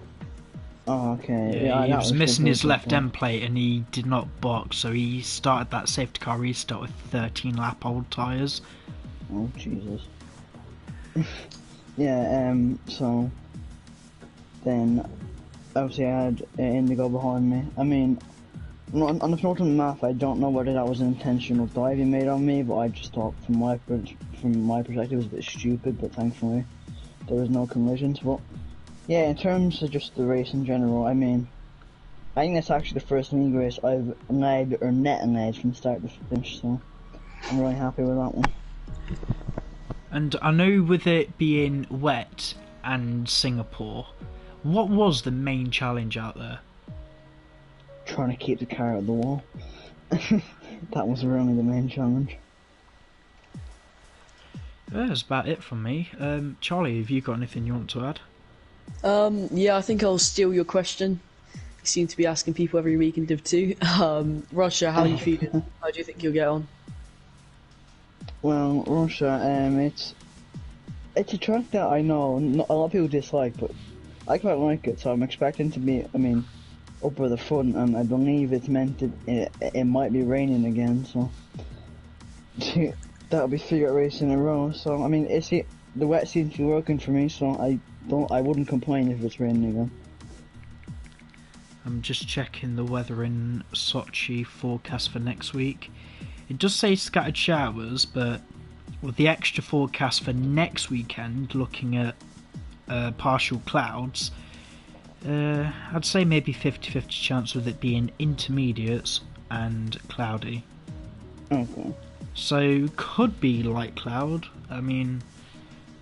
oh, okay. Yeah, he that was missing his left end. end plate, and he did not box, so he started that safety car restart with 13 lap old tyres. Oh, Jesus. Yeah, so then obviously I had Indigo behind me. I mean, on the front of the map, I don't know whether that was an intentional dive he made on me, but I just thought from my perspective it was a bit stupid, but thankfully there was no collisions. But yeah, in terms of just the race in general, I mean, I think that's actually the first league race I've net an edge from start to finish, so I'm really happy with that one. And I know with it being wet and Singapore, what was the main challenge out there? Trying to keep the car at the wall. That was really the main challenge. That's about it from me. Charlie, have you got anything you want to add? Yeah, I think I'll steal your question. You seem to be asking people every week in Div 2. Russia, how are you feeling? How do you think you'll get on? Well, Russia, it's a track that I know a lot of people dislike, but I quite like it, so I'm expecting to be, I mean, up at the front, and I believe it's meant to, it might be raining again, so that'll be 3 races in a row, so I mean, the wet seems to be working for me, so I wouldn't complain if it's raining again. I'm just checking the weather in Sochi forecast for next week. It does say scattered showers, but with the extra forecast for next weekend, looking at partial clouds, I'd say maybe 50-50 chance with it being intermediates and cloudy. Okay. So could be light cloud. I mean,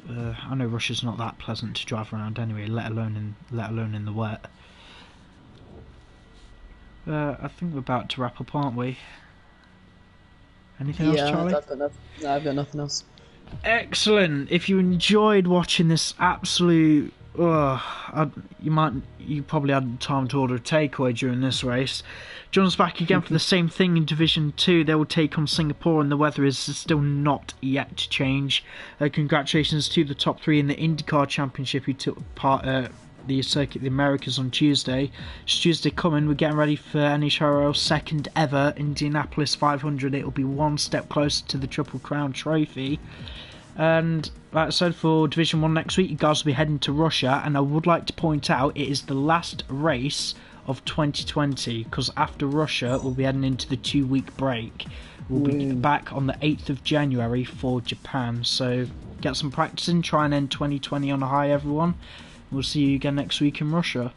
I know Russia's not that pleasant to drive around anyway, let alone in the wet. I think we're about to wrap up, aren't we? Anything else, Charlie? I've got nothing else. Excellent. If you enjoyed watching this absolute, you probably had time to order a takeaway during this race. Join us back again for the same thing in Division 2. They will take on Singapore, and the weather is still not yet to change. Congratulations to the top 3 in the IndyCar Championship who took part the Circuit of the Americas on Tuesday. It's Tuesday coming. We're getting ready for Nhrl's second ever Indianapolis 500. It will be one step closer to the Triple Crown Trophy. And like I said, for Division 1 next week, you guys will be heading to Russia, and I would like to point out it is the last race of 2020, because after Russia we'll be heading into the 2-week break. We'll be back on the 8th of January for Japan, so get some practice in, try and end 2020 on a high, everyone. We'll see you again next week in Russia.